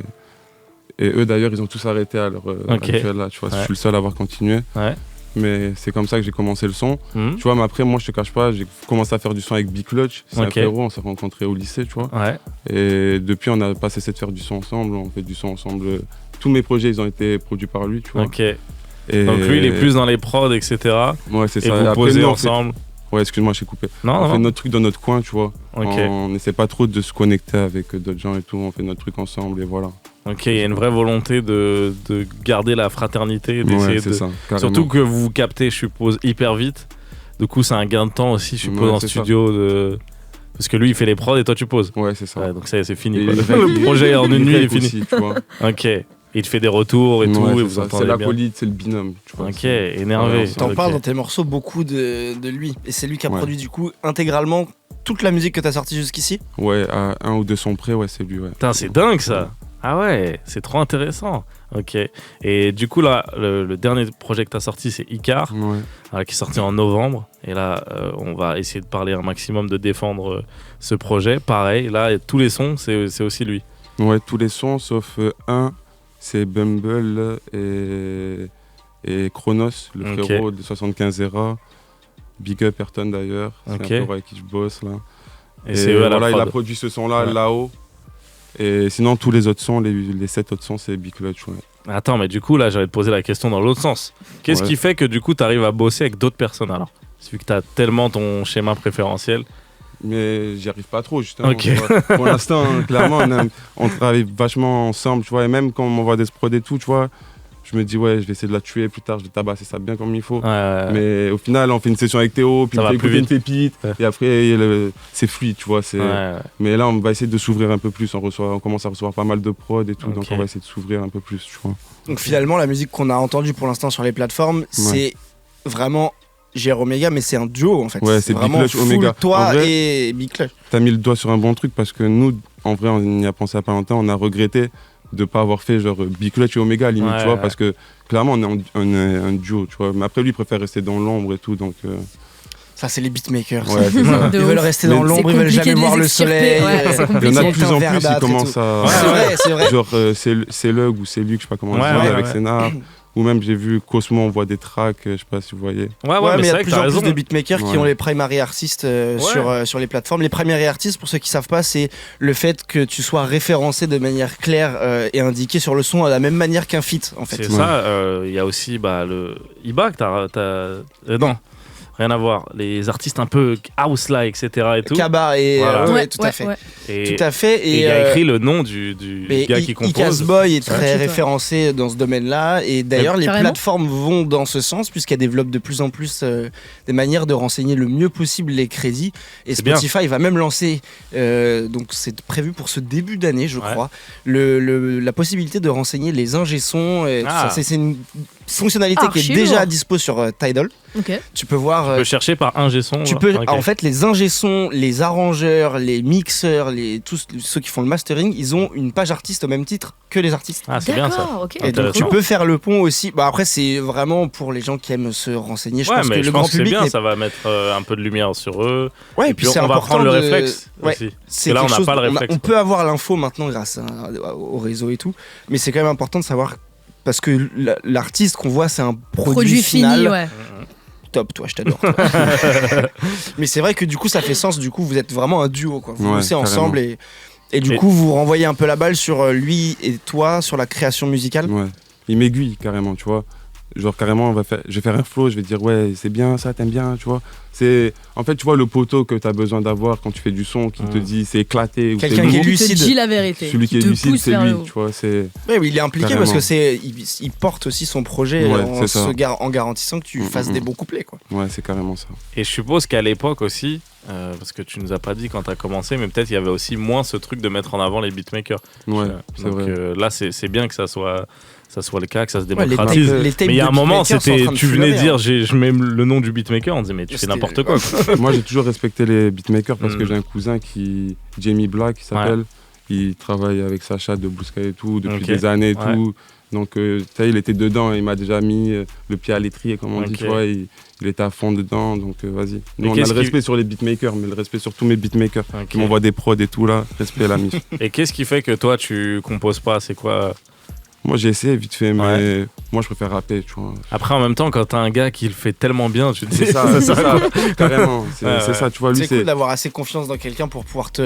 Et eux, d'ailleurs, ils ont tous arrêté à l'heure actuelle, là, tu vois. Je suis le seul à avoir continué. Ouais. Mais c'est comme ça que j'ai commencé le son. Tu vois, mais après, moi, je te cache pas, j'ai commencé à faire du son avec Big Clutch. C'est un frérot, on s'est rencontrés au lycée, tu vois. Ouais. Et depuis, on n'a pas cessé de faire du son ensemble. On fait du son ensemble. Tous mes projets, ils ont été produits par lui, tu vois. Ok. Et donc lui, il est plus dans les prods, etc. Ouais, c'est ça. Et vous posez ensemble. Ouais, excuse-moi, je t'ai coupé. Non, on fait notre truc dans notre coin, tu vois. Ok. On n'essaie pas trop de se connecter avec d'autres gens et tout. On fait notre truc ensemble et voilà. Ok, il y a une vraie volonté de garder la fraternité, d'essayer ouais, c'est ça, carrément. Surtout que vous vous captez, je suppose, hyper vite. Du coup, c'est un gain de temps aussi, je suppose, en studio. Parce que lui, il fait les prods et toi, tu poses. Ouais, c'est ça. Ouais, donc ça, c'est fini. Quoi. Le projet en une nuit est fini. Aussi, tu vois. Ok. Il te fait des retours et tout, et vous entendez bien. C'est l'acolyte, c'est le binôme. Tu vois, ok, énervé. T'en parles dans tes morceaux beaucoup de lui. Et c'est lui qui a produit du coup intégralement toute la musique que t'as sortie jusqu'ici. Ouais, à un ou deux sons près, ouais, c'est lui. Ouais. Putain, c'est dingue ça. Ah ouais, c'est trop intéressant. Ok. Et du coup, là, le dernier projet que t'as sorti, c'est Icar, qui est sorti en novembre. Et là, on va essayer de parler un maximum, de défendre ce projet. Pareil, là, tous les sons, c'est aussi lui. Ouais, tous les sons, sauf un. C'est Bumble et Chronos, le frérot de 75 Era. Big up Ayrton d'ailleurs, c'est un frérot avec qui je bosse là. Et c'est eux à la prod. Il a produit ce son-là, là-haut. Et sinon, tous les autres sons, les 7 autres sons, c'est Big Clutch. Ouais. Attends, mais du coup, là, j'allais te poser la question dans l'autre sens. Qu'est-ce qui fait que du coup, tu arrives à bosser avec d'autres personnes alors ? Vu que tu as tellement ton schéma préférentiel. Mais j'y arrive pas trop, justement. Ok. Pour l'instant, clairement, on travaille vachement ensemble, tu vois. Et même quand on m'envoie des prods et tout, tu vois, je me dis, ouais, je vais essayer de la tuer plus tard, je vais tabasser ça bien comme il faut. Mais au final, on fait une session avec Théo, puis il fait écouter une pépite, et après, c'est fluide, tu vois. Mais là, on va essayer de s'ouvrir un peu plus. On commence à recevoir pas mal de prods et tout, donc on va essayer de s'ouvrir un peu plus, tu vois. Donc finalement, la musique qu'on a entendue pour l'instant sur les plateformes, c'est vraiment GR Omega, mais c'est un duo en fait. Ouais, c'est vraiment Big Clutch Omega. Toi et Big Clutch. T'as mis le doigt sur un bon truc parce que nous, en vrai, on y a pensé à pas longtemps, on a regretté de pas avoir fait genre Big Clutch et Omega limite, tu vois, parce que clairement on est un duo, tu vois. Mais après lui, il préfère rester dans l'ombre et tout, donc. Ça, c'est les beatmakers. Ouais, c'est ça. Ils veulent rester dans l'ombre, ils veulent jamais voir le soleil. Il y en a de plus en plus, ils commencent à. C'est vrai. Genre, c'est Lug ou c'est Luc, je sais pas comment on dit, avec Sénard. Ou même j'ai vu Cosmo, on voit des tracks, je sais pas si vous voyez. Ouais, mais il y a de plus en plus de beatmakers qui ont les primary artists sur les plateformes. Les primary artists, pour ceux qui savent pas, c'est le fait que tu sois référencé de manière claire et indiqué sur le son à la même manière qu'un feat en fait. C'est ça, il y a aussi le Iba que non. Rien à voir. Les artistes un peu house là, etc. et tout. Kaba et tout à fait. Tout à fait. Et il a écrit le nom du gars qui compose. Ikasboy est très référencé dans ce domaine-là. Et d'ailleurs, les plateformes vont dans ce sens puisqu'elles développent de plus en plus des manières de renseigner le mieux possible les crédits. Et Spotify va même lancer, donc c'est prévu pour ce début d'année, je crois, la possibilité de renseigner les ingé-sons. C'est une fonctionnalité qui est déjà dispo sur Tidal. Tu peux voir. Tu peux chercher par ingé-son. En fait, les ingé-sons, les arrangeurs, les mixeurs, tous ceux qui font le mastering, ils ont une page artiste au même titre que les artistes. Ah, c'est bien ça. Et donc tu peux faire le pont aussi. Bah, après, c'est vraiment pour les gens qui aiment se renseigner. Je pense que le grand public. C'est bien, ça va mettre un peu de lumière sur eux. Ouais, et puis c'est important. On va prendre le réflexe aussi. C'est là, on n'a pas le réflexe. On peut avoir l'info maintenant grâce au réseau et tout. Mais c'est quand même important de savoir. Parce que l'artiste qu'on voit, c'est un produit final. Fini, ouais. Top, toi, je t'adore. Mais c'est vrai que du coup, ça fait sens. Du coup, vous êtes vraiment un duo, quoi. Vous bossez ensemble et du coup, vous renvoyez un peu la balle sur lui et toi, sur la création musicale. Ouais. Il m'aiguille carrément, tu vois. Genre carrément, je vais faire un flow, je vais dire ouais, c'est bien ça, t'aimes bien, tu vois. C'est en fait, tu vois le poteau que t'as besoin d'avoir quand tu fais du son, qui te dit c'est éclaté ou quelqu'un qui est lucide. Qui te dit la vérité. Celui qui est lucide, c'est lui, tu vois. Ouais, il est impliqué carrément. Parce que il porte aussi son projet en garantissant que tu fasses des bons couplets, quoi. Ouais, c'est carrément ça. Et je suppose qu'à l'époque aussi, parce que tu nous as pas dit quand t'as commencé, mais peut-être il y avait aussi moins ce truc de mettre en avant les beatmakers. Ouais, c'est vrai. Donc là, c'est bien que ça soit ça soit le cas, que ça se Ouais, démocratise. les tapes Mais il y a de un moment, beatmakers sont en train de tu venais fleurir, dire, hein. je mets le nom du beatmaker, on disait, mais tu fais C'était- n'importe quoi. Moi, j'ai toujours respecté les beatmakers parce que Mm. j'ai un cousin Jamie Black, qui s'appelle. Il travaille avec Sacha de Blue Sky et tout depuis Ok. des années et Ouais. tout. Donc, tu sais, il était dedans, il m'a déjà mis le pied à l'étrier, comme on dit, Ok. tu vois. Il était à fond dedans, donc vas-y. Nous, on a qu'est-ce le respect sur les beatmakers, mais le respect sur tous mes beatmakers Ok. qui m'envoient des prods et tout, là. Respect à la mif. Et qu'est-ce qui fait que toi, tu composes pas? C'est quoi? Moi, j'ai essayé vite fait, mais moi, je préfère rapper, tu vois. Après, en même temps, quand t'as un gars qui le fait tellement bien, tu te dis, C'est ça, c'est ça, carrément. C'est Ouais, c'est ouais. ça, tu vois. Lui, C'est cool d'avoir assez confiance dans quelqu'un pour pouvoir te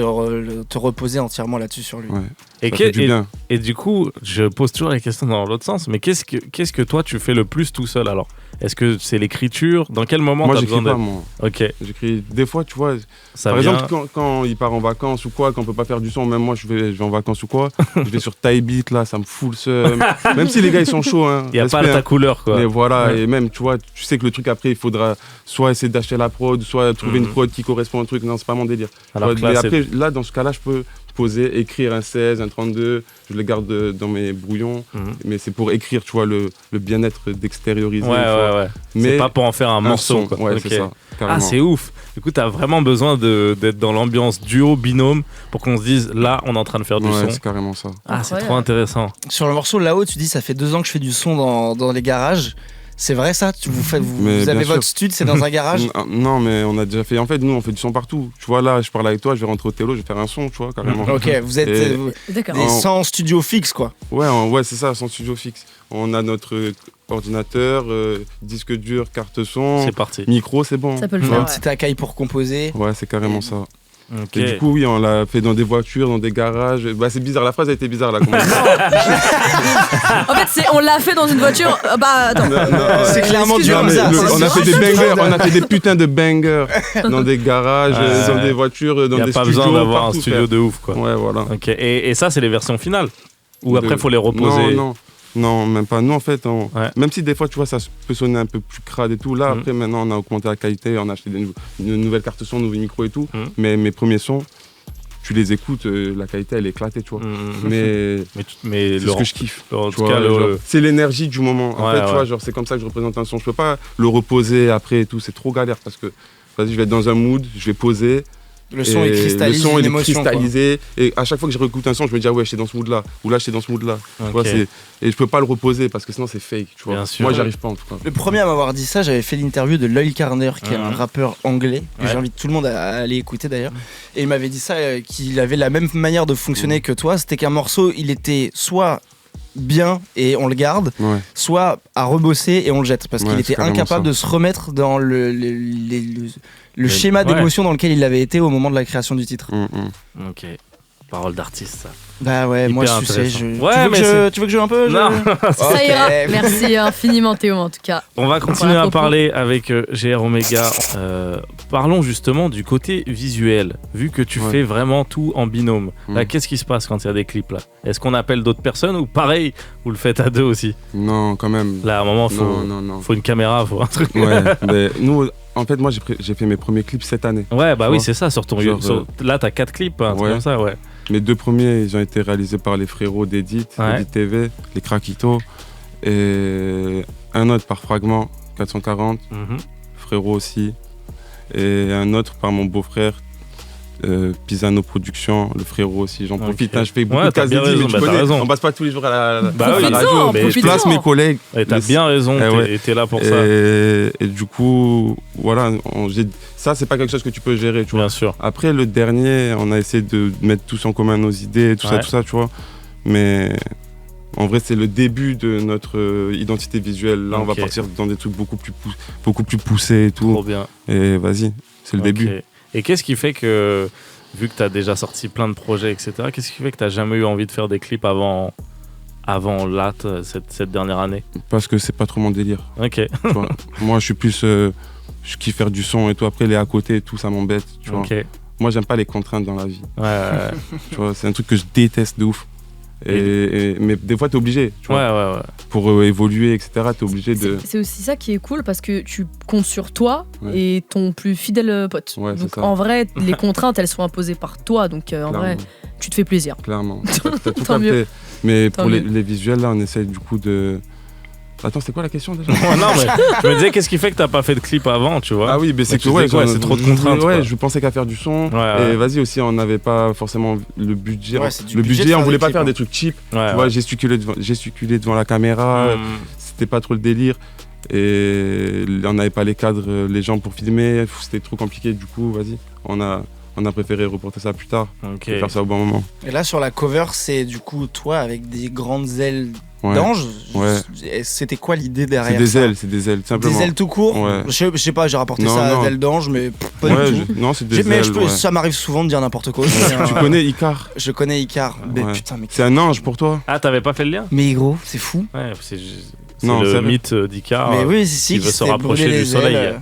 reposer entièrement là-dessus sur lui. Ouais. Et, Ça fait du bien. et du coup, je pose toujours la question dans l'autre sens, mais qu'est-ce que toi tu fais le plus tout seul alors? Est-ce que c'est l'écriture? Dans quel moment Moi, t'as j'écris besoin pas, d'aide? moi. Ok, J'écris des fois, tu vois. ça Par vient. exemple, quand il part en vacances ou quoi, quand on peut pas faire du son, même moi, je vais en vacances ou quoi, je vais sur Tybeat, là, ça me fout le seum. Même si les gars, ils sont chauds, hein. Il n'y a pas respect, ta hein. couleur quoi. Mais voilà, Ouais. et même, tu vois, tu sais que le truc après, il faudra soit essayer d'acheter la prod, soit trouver une prod qui correspond au truc. Non, c'est pas mon délire. Alors Ouais, que là, mais c'est- après, là, dans ce cas-là, je peux poser, écrire un 16, un 32, je le garde dans mes brouillons, Mhm. mais c'est pour écrire, tu vois, le bien-être d'extérioriser. Ouais, tu vois. ouais. Mais C'est pas pour en faire un morceau son, quoi. ouais, Ok. c'est ça. Carrément. Ah, c'est ouf. Du coup, t'as vraiment besoin d'être dans l'ambiance duo, binôme, pour qu'on se dise, là, on est en train de faire du Ouais, son. c'est carrément ça. Ah, c'est Incroyable. trop intéressant. Sur le morceau là-haut, tu dis ça fait 2 ans que je fais du son dans les garages. C'est vrai ça? Vous Mais avez bien votre sûr. studio, c'est dans un garage? Non, mais on a déjà fait. En fait, nous, on fait du son partout. Tu vois, là, je parle avec toi, je vais rentrer au télo, je vais faire un son, tu vois, carrément. Ok, vous êtes Et- D'accord. des sans studio fixe quoi. Ouais, c'est ça, sans studio fixe. On a notre ordinateur, disque dur, carte son, C'est parti. micro, c'est bon. Ça peut le Tu faire, Un vois. petit accueil pour composer. Ouais, c'est carrément ça. Ok. Et du coup, oui, on l'a fait dans des voitures, dans des garages. Bah, c'est bizarre, la phrase a été bizarre là. comment dire. En fait, on l'a fait dans une voiture. Bah, attends. C'est clairement du Non, mais hasard. on a fait des bangers, on a fait des putins de bangers dans des garages, Ouais. dans des voitures, dans Il n'y a des pas studios. besoin d'avoir un partout, studio frère. de ouf quoi. Ouais, voilà. Ok. Et ça, c'est les versions finales? Ou après, De- il faut les reposer? Non, même pas. Nous, en fait, Ouais. même si des fois, tu vois, ça peut sonner un peu plus crade et tout. Là, Mhm. après, maintenant, on a augmenté la qualité, on a acheté une nouvelle carte son, nouveau micro et tout. Mhm. Mais mes premiers sons, tu les écoutes, la qualité, elle est éclatée, tu vois. Mhm. Mais Mais c'est ce que je kiffe. en Tu tout vois, cas, genre, c'est l'énergie du moment. En Ouais, fait, tu ouais. vois, genre, c'est comme ça que je représente un son. Je peux pas le reposer après et tout. C'est trop galère parce que, vas-y, je vais être dans un mood, je vais poser. Le son, il et cristallise le son, une il est émotion. quoi. cristallisé. Et à chaque fois que je réécoute un son, je me dis, ah ouais, j'étais dans ce mood-là. Ou là, j'étais dans ce mood-là. Tu vois, Ok. et je peux pas le reposer parce que sinon, c'est fake. Tu vois. Bien sûr. Moi, j'arrive pas en tout cas. Le premier à m'avoir dit ça, j'avais fait l'interview de Loïc Carner, qui est un Mhm. rappeur anglais, que Ouais. j'invite tout le monde à aller écouter d'ailleurs. Et il m'avait dit ça, qu'il avait la même manière de fonctionner que toi, c'était qu'un morceau, il était soit bien et on le garde, Ouais. soit à rebosser et on le jette, parce qu'il Ouais, était c'est carrément incapable ça. de se remettre dans le schéma ouais. d'émotion dans lequel il avait été au moment de la création du titre. Ok. Parole d'artiste, ça. Bah ouais, moi Hyper je sais. intéressant. Tu, Ouais, veux mais que c'est- tu veux que je joue un peu Non. Ça Ok. ira. Merci infiniment, Théo, en tout cas. On va continuer Voilà, à propos. parler avec GR Omega. Parlons justement du côté visuel. Vu que tu Ouais. fais vraiment tout en binôme, là, Mm. qu'est-ce qui se passe quand il y a des clips là? Est-ce qu'on appelle d'autres personnes ou pareil, vous le faites à deux aussi? Non, quand même. Là, à un moment, Non. faut une caméra, faut un truc. Ouais, mais nous, en fait, moi, j'ai fait mes premiers clips cette année. Ouais, bah Tu oui, vois, c'est ça. Sur ton genre, là, t'as 4 clips, un truc ouais. comme ça, ouais. Mes 2 premiers, ils ont été réalisés par les frérots d'Edit, Ouais. Edit TV, les Craquito, et un autre par Fragment 440, Mhm. frérot aussi, et un autre par mon beau-frère. Pisano Productions, le frérot aussi, j'en profite, Ok. hein, je fais beaucoup Ouais, de t'as cases bien dédiées, mais raison, tu bah, t'as connais, raison. on passe pas tous les jours à la Bah oui, Profites-en, mais je profites-en. place mes collègues. Et t'as Mais bien raison, Eh ouais. t'es là pour ça. Et du coup, voilà, ça c'est pas quelque chose que tu peux gérer, tu vois. Bien sûr. Après le dernier, on a essayé de mettre tous en commun nos idées, tout Ouais. ça, tu vois. Mais en vrai, c'est le début de notre identité visuelle. Là, on va Ok. partir dans des trucs beaucoup plus poussés et tout. Trop bien. Et vas-y, c'est le Ok. début. Et qu'est-ce qui fait que, vu que tu as déjà sorti plein de projets, etc., qu'est-ce qui fait que tu n'as jamais eu envie de faire des clips avant là, cette dernière année? Parce que c'est pas trop mon délire. Ok. tu vois. Moi, je suis plus. Je kiffe faire du son et tout. Après, les à côté et tout, ça m'embête. Tu vois. Ok. Moi, j'aime pas les contraintes dans la vie. Ouais, Tu vois, c'est un truc que je déteste de ouf. Mais des fois, t'es obligé. Tu vois. ouais. Pour évoluer, etc., t'es obligé de. C'est aussi ça qui est cool parce que tu comptes sur toi Ouais. et ton plus fidèle pote. Ouais, c'est donc ça. en vrai, les contraintes elles sont imposées par toi. Donc en vrai, tu te fais plaisir. Clairement. T'as tout Tant mieux. capté. Mais Tant pour mieux. les visuels, là, on essaye du coup de. Attends, c'était quoi la question déjà? Non, mais je me disais, qu'est-ce qui fait que t'as pas fait de clip avant, tu vois? Ah oui, mais c'est que tu disais quoi, quand c'est trop de contraintes. Ouais, quoi. je pensais qu'à faire du son. Ouais. Et vas-y aussi, on n'avait pas forcément le budget. Ouais, c'est du le budget de budget, on faire voulait des pas clips, faire hein. des trucs cheap. Ouais, Tu vois, gesticuler devant la caméra. C'était pas trop le délire. Et on n'avait pas les cadres, les gens pour filmer. C'était trop compliqué. Du coup, vas-y, on a préféré reporter ça plus tard. Ok. Et faire ça au bon moment. Et là, sur la cover, c'est du coup toi avec des grandes ailes Ouais. d'ange. Ouais. C'était quoi l'idée derrière C'est des ailes, simplement. Des ailes tout court. Ouais. Je sais pas, j'ai rapporté Non, ça non. d'ailes d'ange, mais pas Ouais, du tout. non, c'est des Mais ailes. Ouais. ça m'arrive souvent de dire n'importe quoi. Tu connais Icar? Je connais Icar. Mais Ouais. putain, mais C'est un ange pour toi? Ah, t'avais pas fait le lien? mais gros, c'est fou. Ouais, c'est Non, le sérieux. mythe d'Icar Mais oui, c'est qui veut se rapprocher du soleil.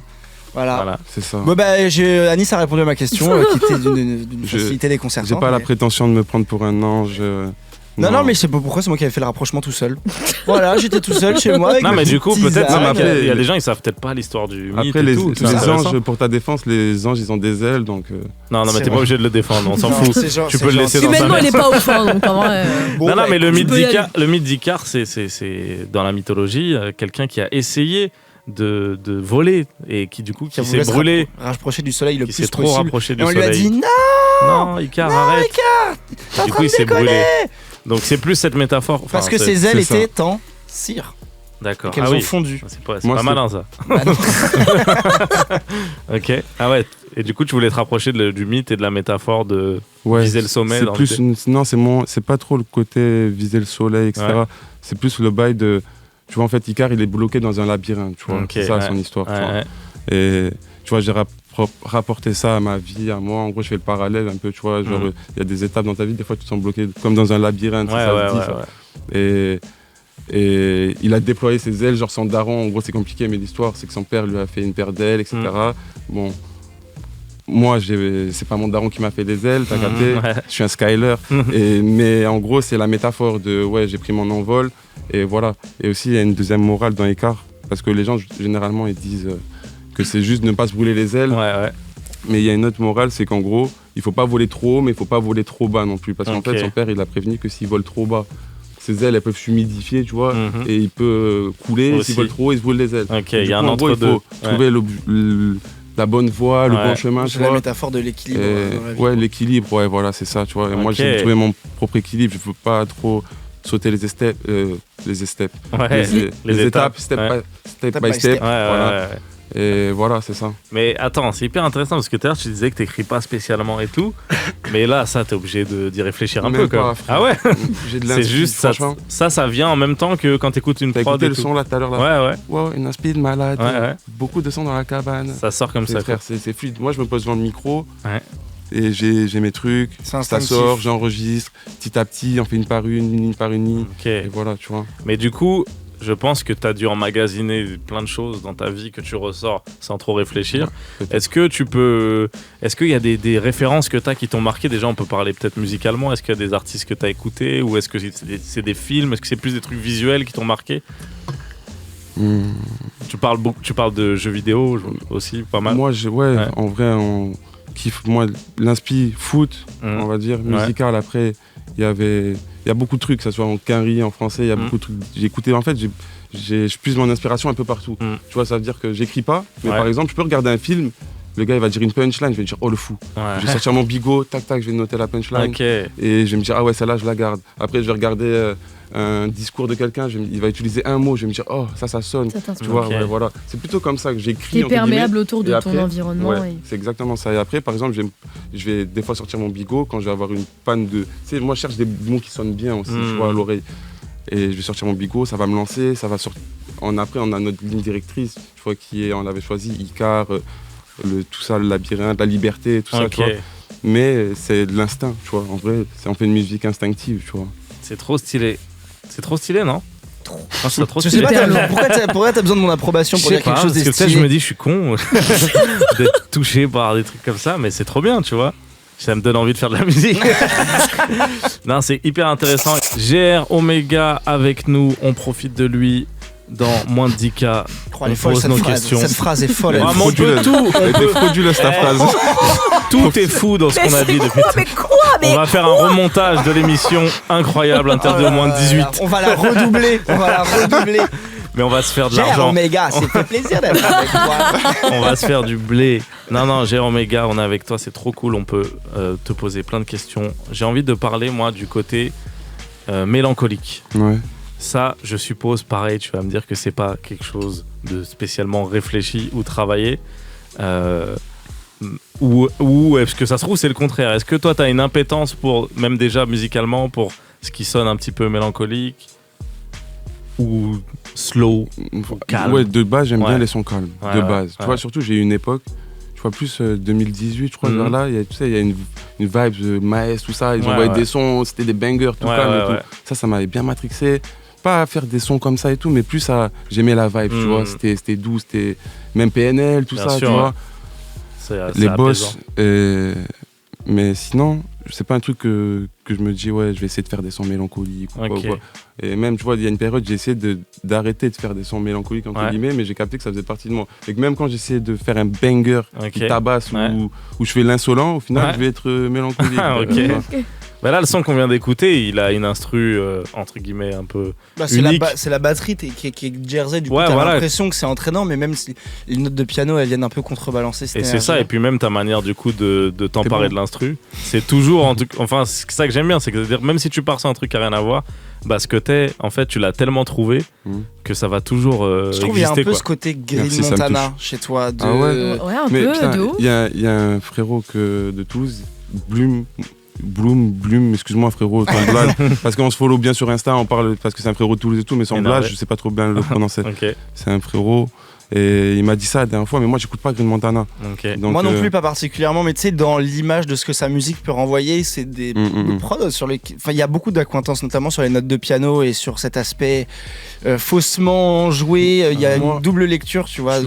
Voilà. Voilà. C'est ça. Bon, bah, Anis a répondu à ma question, qui était d'une facilité déconcertante. J'ai pas la mais- prétention de me prendre pour un ange. Non, mais je sais pas pourquoi, c'est moi qui avais fait le rapprochement tout seul. Voilà, j'étais tout seul chez moi. Avec Non, mes mais du coup, petites peut-être tisanes. il y a des gens, ils savent peut-être pas l'histoire du mythe. Après, et tout, c'est les intéressant. anges, pour ta défense, les anges, ils ont des ailes, donc. Non, mais C'est t'es pas vrai. obligé de le défendre, on s'en Non, fout. c'est genre- Tu c'est peux le genre- laisser dans sa Humainement, il mère. est pas ouf, hein, donc en vrai. Bon, Non, bah, mais le écoute, mythe tu peux y aller. d'Icar, c'est dans la mythologie quelqu'un qui a essayé de voler et qui du coup qui s'est brûlé, rapprocher du soleil le qui plus s'est trop possible. rapproché du Et on lui a soleil. dit non, Non, Icar, arrête. t'es en Du train coup, de il s'est déconner. brûlé. Donc c'est plus cette métaphore. Parce Enfin, que c'est- ses ailes c'est ça. étaient en cire. D'accord. Qu'elles Ah ont oui. fondu. C'est pas Moi, c'est- malin ça. Bah non. Ok. Ah ouais. Et du coup, tu voulais te rapprocher du mythe et de la métaphore de viser le sommet. C'est dans plus non, c'est pas trop le côté viser le soleil, etc. Ouais. C'est plus le bail de. Tu vois, en fait, Icar, il est bloqué dans un labyrinthe, tu vois. Ok, C'est ça ouais. son histoire, tu Ouais, vois. ouais. Et tu vois, j'ai rapporté ça à ma vie, à moi. En gros, je fais le parallèle un peu, tu vois. Genre, il y a des étapes dans ta vie, des fois, tu te sens bloqué comme dans un labyrinthe. Ouais, ça ouais, se dit, ouais, ça. ouais. Et il a déployé ses ailes, genre son daron. En gros, c'est compliqué, mais l'histoire, c'est que son père lui a fait une paire d'ailes, etc. Bon. Moi, c'est pas mon daron qui m'a fait des ailes, t'as capté? Ouais. Je suis un Skyler. Mais en gros, c'est la métaphore de ouais, j'ai pris mon envol. Et voilà. Et aussi, il y a une deuxième morale dans Icar. Parce que les gens, généralement, ils disent que c'est juste ne pas se brûler les ailes. Ouais, ouais. Mais il y a une autre morale, c'est qu'en gros, il faut pas voler trop haut, mais il faut pas voler trop bas non plus. Parce qu'en Ok. fait, son père, il a prévenu que s'il vole trop bas, ses ailes, elles peuvent s'humidifier, tu vois, et il peut couler. Et Aussi. s'il vole trop haut, il se brûle les ailes. Ok, Du il y a coup, un en gros, entre-deux. il faut trouver la bonne voie, le Ouais. bon chemin, tu C'est la vois. métaphore de l'équilibre. Et- dans la vie. ouais, l'équilibre, ouais, voilà, c'est ça, tu vois. Et moi, Ok. j'ai trouvé mon propre équilibre. Je veux pas trop sauter les étapes, Ouais. les étapes, step Ouais. by step. Ouais, ouais, voilà. ouais. Et voilà, c'est ça. Mais attends, c'est hyper intéressant parce que tout à l'heure tu disais que t'écris pas spécialement et tout, mais là ça t'es obligé d'y réfléchir un Même peu pas, quand même. frère. Ah ouais. J'ai de C'est l'inspi, juste franchement. ça vient en même temps que quand t'écoutes une T'as prod écouté et le tout. son là tout à l'heure là? Ouais, ouais. Wow, une inspi de malade. Ouais, ouais. Beaucoup de son dans la cabane. Ça sort comme C'est ça. frère, c'est fluide. Moi, je me pose devant le micro. Ouais. Et j'ai mes trucs. C'est Ça instinctif. sort, j'enregistre. Petit à petit, on fait une par une ligne par une ligne. Ok. Et voilà, tu vois. Mais du coup, je pense que t'as dû emmagasiner plein de choses dans ta vie que tu ressors sans trop réfléchir. peut-être. Est-ce qu'il y a des références que t'as qui t'ont marqué? Déjà, on peut parler peut-être musicalement. Est-ce qu'il y a des artistes que t'as écoutés ou est-ce que c'est des films? Est-ce que c'est plus des trucs visuels qui t'ont marqué? Tu parles de jeux vidéo aussi, pas mal. Moi, ouais, Ouais. en vrai, on kiffe. Moi, l'inspi foot, Mhm. on va dire, Ouais. musical. Après, il y a beaucoup de trucs, que ce soit en quinri, en français, il y a beaucoup de trucs. J'ai écouté, en fait, je puise mon inspiration un peu partout. Tu vois, ça veut dire que j'écris pas, mais Ouais. par exemple, je peux regarder un film, le gars il va dire une punchline, je vais dire oh le fou. Ouais. Je vais sortir mon bigot, tac tac, je vais noter la punchline. Ok. Et je vais me dire ah ouais, celle-là je la garde. Après, je vais regarder un discours de quelqu'un, il va utiliser un mot, je vais me dire oh ça sonne. Ça t'inspire. Tu vois, Ok. ouais, voilà. C'est plutôt comme ça que j'écris. T'es entre guillemets. perméable autour de Et ton après, environnement. Ouais, et- c'est exactement ça. Et après, par exemple, je vais des fois sortir mon bigot quand je vais avoir une panne de. Tu sais, moi, je cherche des mots qui sonnent bien aussi, tu vois, à l'oreille. Et je vais sortir mon bigot, ça va me lancer, ça va sortir. Après, on a notre ligne directrice, tu vois, on avait choisi Icar, tout ça, le labyrinthe, la liberté, tout ça, Ok. tu vois. Mais c'est de l'instinct, tu vois. En vrai, on fait une musique instinctive, tu vois. C'est trop stylé. C'est trop stylé, non? C'est trop Je stylé. sais pas, pourquoi t'as besoin de mon approbation Je pour sais dire quelque pas, chose parce que peut-être je d'estime me dis je suis con d'être touché par des trucs comme ça, mais c'est trop bien, tu vois. Ça me donne envie de faire de la musique. Non, c'est hyper intéressant. GR Omega avec nous, on profite de lui dans moins de 10K. Elle est On folle, pose cette nos phrase. questions. Cette phrase est folle. Ouais, mais on peut tout. Elle était frauduleuse, ta phrase. Tout est fou dans ce qu'on a dit depuis. On va faire un remontage de l'émission incroyable, interdit au moins de 18. On va la redoubler. Mais on va se faire de Jérôme l'argent. Omega, c'est fait plaisir d'être avec toi. On va se faire du blé. Non, Jérôme Omega, on est avec toi, c'est trop cool. On peut te poser plein de questions. J'ai envie de parler, moi, du côté mélancolique. Ouais. Ça, je suppose, pareil, tu vas me dire que c'est pas quelque chose de spécialement réfléchi ou travaillé. Ou est-ce que ça se trouve, c'est le contraire? Est-ce que toi, tu as une impétence pour, même déjà musicalement, pour ce qui sonne un petit peu mélancolique ou slow ou calme? Ouais, de base, j'aime bien les sons calmes. De base. Tu vois, ouais. surtout, j'ai eu une époque, je crois plus 2018, je crois, vers là, tu sais, il y a une vibe Maes, tout ça. Ils envoyaient des sons, c'était des bangers, tout calme et tout. Ça m'avait bien matrixé. Pas à faire des sons comme ça et tout, mais plus à. J'aimais la vibe, tu vois. C'était doux, c'était. Même PNL, tout bien ça, sûr, tu vois. Les boss. Mais sinon, c'est pas un truc que je me dis, ouais, je vais essayer de faire des sons mélancoliques. Ou quoi. Et même, tu vois, il y a une période, j'ai essayé d'arrêter de faire des sons mélancoliques, entre guillemets, mais j'ai capté que ça faisait partie de moi. Et que même quand j'essayais de faire un banger qui tabasse ou je fais l'insolent, au final, je vais être mélancolique. Bah là, le son qu'on vient d'écouter, il a une instru entre guillemets un peu unique. C'est la batterie qui est Jersey, du coup t'as l'impression que c'est entraînant, mais même si les notes de piano elles viennent un peu contrebalancer. Et c'est ça, et puis même ta manière du coup de t'emparer de l'instru, c'est toujours enfin c'est ça que j'aime bien, c'est que même si tu pars sur un truc qui a rien à voir, bah ce que t'es, en fait tu l'as tellement trouvé que ça va toujours je trouve qu'il y a un peu ce côté Green Montana chez toi. Ah ouais, un peu. Il y a un frérot de Toulouse, Bloom, excuse-moi frérot, ton blague, parce qu'on se follow bien sur Insta, on parle parce que c'est un frérot de Toulouse et tout, mais son blague, je sais pas trop bien le prononcer. C'est un frérot, et il m'a dit ça la dernière fois, mais moi j'écoute pas Green Montana. Donc, moi non plus, pas particulièrement, mais tu sais, dans l'image de ce que sa musique peut renvoyer, c'est des prods sur les. Enfin, il y a beaucoup d'acquaintances, notamment sur les notes de piano et sur cet aspect faussement joué. Il y a une double lecture, tu vois.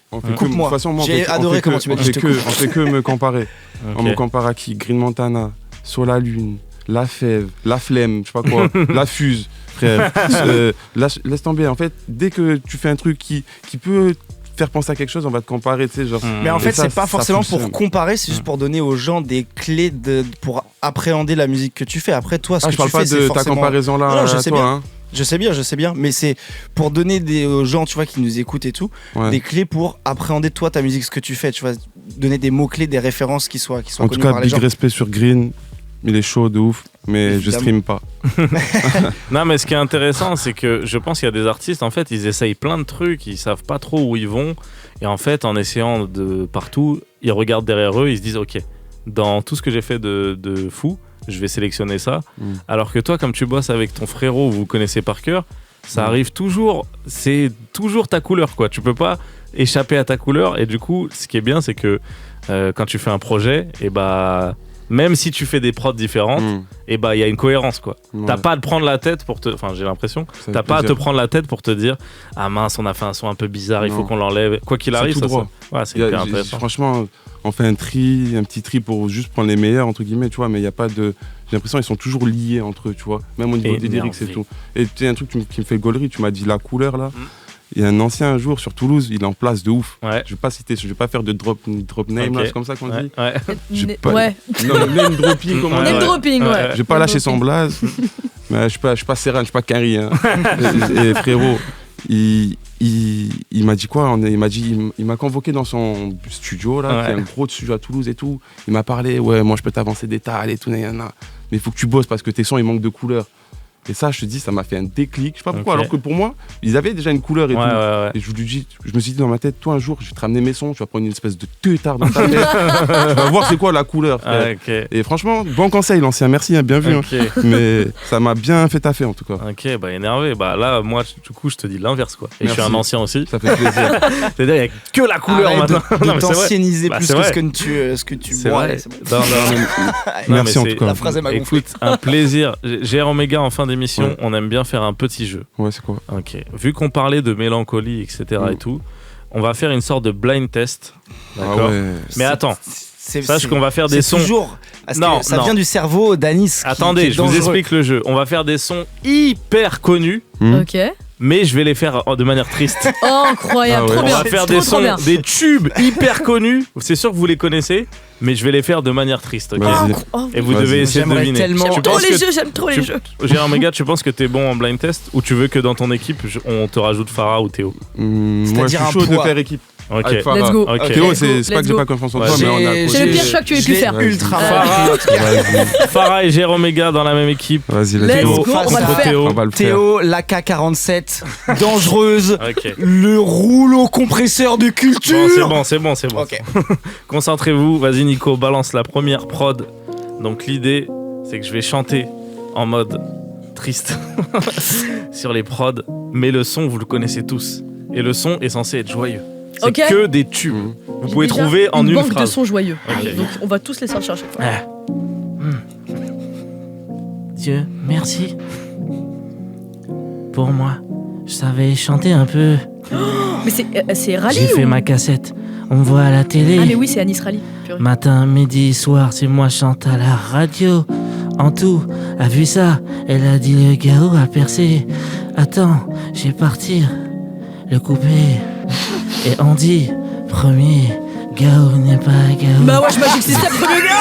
Coupe-moi. J'ai adoré comment tu m'as dit. On fait que me comparer. On me compare à qui? Green Montana, Sur la Lune, La Fève, La Flemme, je sais pas quoi, La Fuse, frère. Laisse tomber. En fait, dès que tu fais un truc qui peut faire penser à quelque chose, on va te comparer, tu sais, genre. Mais en fait, c'est pas forcément pour comparer, c'est juste pour donner aux gens des clés pour appréhender la musique que tu fais. Après, toi, ce que tu fais, c'est forcément. Je parle pas de ta comparaison là. Non, je sais bien. Je sais bien, mais c'est pour donner aux gens, tu vois, qui nous écoutent et tout, des clés pour appréhender toi ta musique, ce que tu fais, tu vois, donner des mots clés, des références qui soient en connues tout cas, par les gens. big respect sur Green, il est chaud de ouf, mais évidemment. Je stream pas. Non, mais ce qui est intéressant, c'est que je pense qu'il y a des artistes, en fait, ils essayent plein de trucs, ils savent pas trop où ils vont, et en fait, en essayant de partout, ils regardent derrière eux, ils se disent, ok, dans tout ce que j'ai fait de fou, je vais sélectionner ça. Alors que toi, comme tu bosses avec ton frérot, vous connaissez par cœur, ça arrive toujours, c'est toujours ta couleur, quoi. Tu peux pas échapper à ta couleur. Et du coup, ce qui est bien, c'est que quand tu fais un projet, et bah, même si tu fais des prods différentes, et bah, il y a une cohérence, quoi. T'as pas à te prendre la tête pour te. Enfin, j'ai l'impression. T'as pas à te prendre la tête pour te dire, ah mince, on a fait un son un peu bizarre, il faut qu'on l'enlève. Quoi qu'il arrive, tout ça. droit. Ouais, c'est hyper intéressant. Franchement, on fait un petit tri pour juste prendre les meilleurs, entre guillemets, tu vois, mais il y a pas de. J'ai l'impression qu'ils sont toujours liés entre eux, tu vois, même au niveau des lyrics et tout. Et tu sais, un truc qui me fait gaulerie, tu m'as dit la couleur là. Il y a un ancien un jour sur Toulouse, il est en place de ouf. Je vais pas citer, je vais pas faire de drop name là, c'est comme ça qu'on dit. Name dropping, comment Name dropping, ouais. Je vais pas lâcher son blaze, mais je suis pas Serran, je suis pas Carrie. Hein. et frérot, il m'a dit quoi? Il m'a convoqué dans son studio là, qui est un gros studio à Toulouse et tout. Il m'a parlé, ouais, moi je peux t'avancer des tas et tout, mais il faut que tu bosses parce que tes sons ils manquent de couleur. Et ça, je te dis, ça m'a fait un déclic. Je sais pas pourquoi, alors que pour moi, ils avaient déjà une couleur et tout. Et je me suis dit dans ma tête, toi un jour, je vais te ramener mes sons, tu vas prendre une espèce de teutard dans ta tête. Tu vas voir c'est quoi la couleur. Et franchement, bon conseil, l'ancien, merci, hein, bien vu. Hein. Mais ça m'a bien fait taffer en tout cas. Ok, bah énervé. Bah là, moi, du coup, je te dis l'inverse, quoi. Et merci. Je suis un ancien aussi. Ça fait plaisir. C'est-à-dire, il n'y a que la couleur maintenant. De t'ancienniser plus que ce que tu bois. Merci en tout cas. La phrase est ma gonflée. Écoute, un plaisir. Jérôme Omega en fin d'émission, on aime bien faire un petit jeu. Ouais, c'est quoi? Ok. Vu qu'on parlait de mélancolie, etc. et tout, on va faire une sorte de blind test. D'accord. Mais attends. Sache qu'on va faire des sons. Toujours. Ça vient du cerveau d'Anis. Attendez, je vous explique le jeu. On va faire des sons hyper connus. Ok. mais je vais les faire de manière triste. Oh, incroyable, trop On bien. va faire Trop, des trop sons, bien. des tubes hyper connus. C'est sûr que vous les connaissez, mais je vais les faire de manière triste. Ok. Vas-y. Oh, Et vous Vas-y. devez essayer de J'aimerais deviner. tellement- Tu j'aime trop penses les que- jeux, j'aime trop les jeux. Gérard Méga, tu penses que t'es bon en blind test ou tu veux que dans ton équipe on te rajoute Farah ou Théo? Moi, je suis C'est-à-dire un chaud de poids. faire équipe. Ok. Avec Farah. Let's go. Ok. Théo, c'est pas que j'ai go. pas confiance en toi, Ouais. mais on a. C'est le pire choix que tu aies pu faire. Ultra Farah, Vas-y, Farah et Jérôme Méga dans la même équipe. vas-y, Let's Théo, go, on va le contre faire. Théo. On va le faire. Théo, l'AK-47, dangereuse, Ok. le rouleau compresseur de culture. Bon, c'est bon. Ok. Concentrez-vous. Vas-y, Nico, balance la première prod. Donc, l'idée, c'est que je vais chanter en mode triste sur les prods. Mais le son, vous le connaissez tous. Et le son est censé être joyeux. C'est Ok. que des tubes. Vous pouvez Déjà, trouver en une banque de phrase. sons joyeux. Ok. Donc on va tous les sortir à chaque fois. Dieu, merci. Pour moi, je savais chanter un peu. Mais c'est Rally J'ai fait ou... ma cassette. On me voit à la télé. Ah mais oui, c'est Anis Rally. Purée. Matin, midi, soir, c'est moi chante à la radio. En tout, a vu ça. Elle a dit le Gao a percé. Attends, j'ai partir. Le coupé. Et on dit, premier, Gao n'est pas Gao. Bah ouais, Magic System, premier gars.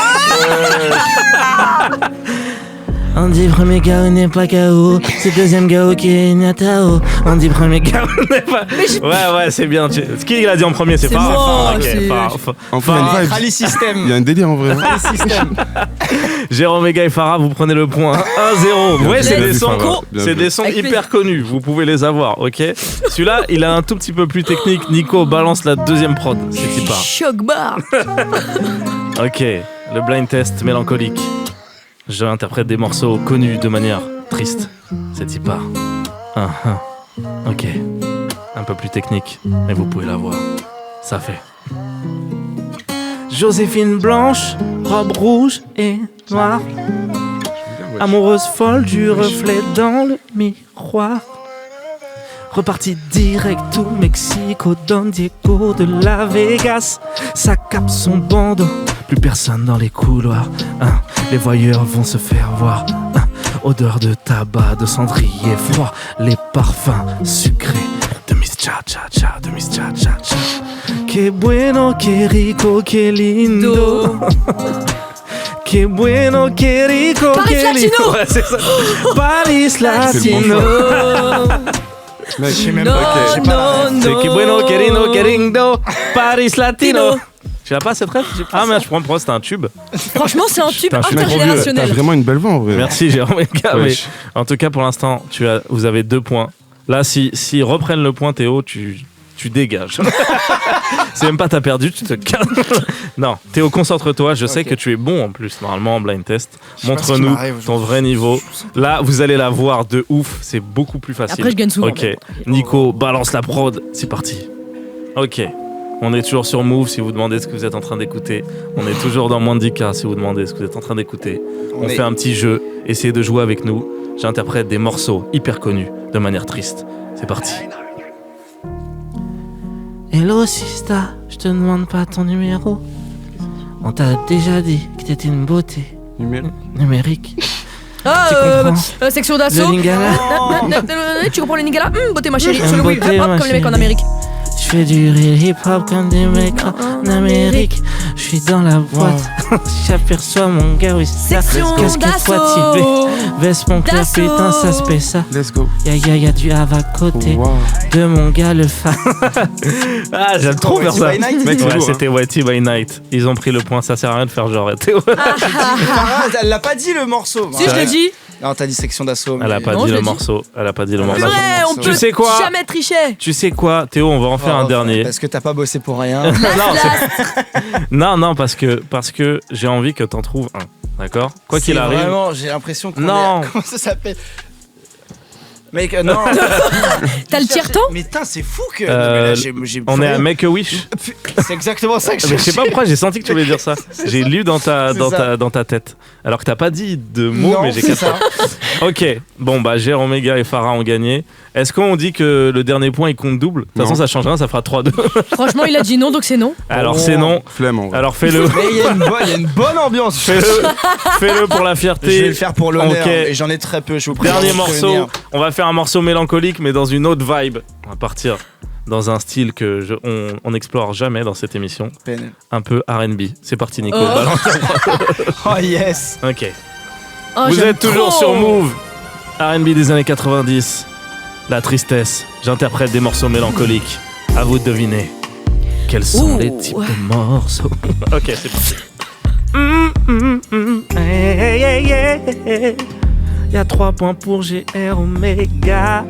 On dit premier Gao n'est pas Gao. C'est deuxième Gao qui est Natao. On dit premier Gao n'est pas. Ouais, c'est bien. Qui il a dit en premier? C'est C'est Farah. moi, Ok, c'est- Farah. En fait, il y a une vibe. Rally Il y System. a un délire en vrai. Rally System. Jérôme Méga et Farah, vous prenez le point 1-0. Ouais, c'est Bien des vu, sons, Farah. Bien c'est vu. des sons Avec hyper connus. Vous pouvez les avoir, ok? Celui-là, il a un tout petit peu plus technique. Nico, balance la deuxième prod. C'est y part. Choc bar. Ok, le blind test mélancolique. Je interprète des morceaux connus de manière triste. C'est y part. Ok, un peu plus technique, mais vous pouvez la voir. Ça fait. Joséphine blanche, robe rouge et noire. Amoureuse folle du reflet dans le miroir. Reparti direct au Mexique, au Don Diego de la Vegas. Ça capte son bandeau, plus personne dans les couloirs. Les voyeurs vont se faire voir. Odeur de tabac, de cendrier froid. Les parfums sucrés de Miss Cha Cha Cha, de Miss Cha Cha Cha. Que bueno, que rico, que lindo. Que bueno, que rico, Paris que lindo. Latino. Ouais, c'est ça. Paris Latino. Mec, Je sais même Non, pas. J'ai pas non, C'est non. que bueno, querido, querido, Paris Latino. Tu l'as pas cette rêve? Ah merde, je prends c'était un tube. Franchement, c'est un tube Putain, je suis T'as intergénérationnel. vraiment une belle voix en vrai. Merci Jérôme Méga, mais Wesh. en tout cas pour l'instant, vous avez 2 points. Là, si reprennent le point Théo, tu dégages. C'est même pas t'as perdu, tu te calmes. Non, Théo, concentre-toi. Je sais Ok. que tu es bon en plus normalement en blind test. sais pas ce qui Montre-nous m'arrive ton aujourd'hui. vrai niveau. Là, vous allez la voir de ouf. C'est beaucoup plus facile. Après, je gagne souvent. Ok, Nico, balance la prod. C'est parti. Ok. On est toujours sur Move si vous demandez ce que vous êtes en train d'écouter. On est toujours dans Moins de 10K si vous demandez ce que vous êtes en train d'écouter. On fait un petit jeu. Essayez de jouer avec nous. J'interprète des morceaux hyper connus de manière triste. C'est parti. Hello Sista, je te demande pas ton numéro. On t'a déjà dit que t'étais une beauté numérique. Ah, Tu comprends section d'assaut. Le Lingala. Tu comprends le Lingala? Beauté ma chérie. Une Sur le oui, beauté, hop, ma comme les mecs en chérie. Amérique. Je fais du real hip-hop comme des mecs en Amérique. Je suis dans la boîte, j'aperçois mon gars, oui, c'est ça. Section Casquette fois d'assaut. veste mon clair, D'assaut. putain, ça se paie ça. Let's go. Y'a du Havre à côté Wow. de mon gars, le fan. Ah, j'aime trop faire ça. By Night, Mec, c'est ouais, lourd, c'était Whitey by Night. Ils ont pris le point, ça sert à rien de faire genre Théo. Farah, elle l'a pas dit le morceau. Si, je l'ai dit. Non, t'as dit section d'assaut. Elle a mais- pas Non, dit je le l'ai dit. morceau. Elle a pas dit le C'est morceau. Purée, on Tu peut sais quoi jamais tricher. Tu sais quoi, Théo, on va en faire un Oh, dernier. Parce que t'as pas bossé pour rien. Non, parce que j'ai envie que t'en trouves un. D'accord? Quoi qu'il C'est arrive. Vraiment, j'ai l'impression qu'on Non. est- Comment ça s'appelle? Mec, non. T'as le tiers-temps? Mais putain, c'est fou que. Euh, Non, mais là, j'ai On plus est à rien. Make a Wish. C'est exactement ça que je Mais je sais cherchais. pas pourquoi j'ai senti que tu voulais dire ça. J'ai lu dans ta tête. Alors que t'as pas dit de mots, Non, mais j'ai c'est capté. ça. Ok, bon bah Jérôme Méga et Farah ont gagné. Est-ce qu'on dit que le dernier point il compte double? De toute Non. façon ça change rien, ça fera 3-2. Franchement, il a dit non, donc c'est non. Alors Oh. c'est non. Flemme en vrai. Alors fais-le. Mais il y a une bonne ambiance. Fais-le pour la Je vais fierté. le faire pour l'honneur. Ok. Et j'en ai très peu. Je vous prie. Dernier de me morceau, prévenir. on va faire faire un morceau mélancolique, mais dans une autre vibe. On va partir dans un style on n'explore jamais dans cette émission. PNL. Un peu R&B. C'est parti, Nico. Oh. Balance. Oh yes. Ok. Oh, Vous j'aime êtes toujours trop. sur Move. R&B des années 90. La tristesse. J'interprète des morceaux mélancoliques. À vous de deviner. Quels sont Ouh. les types de morceaux? Ok, c'est parti. Y'a 3 points pour GR Omega.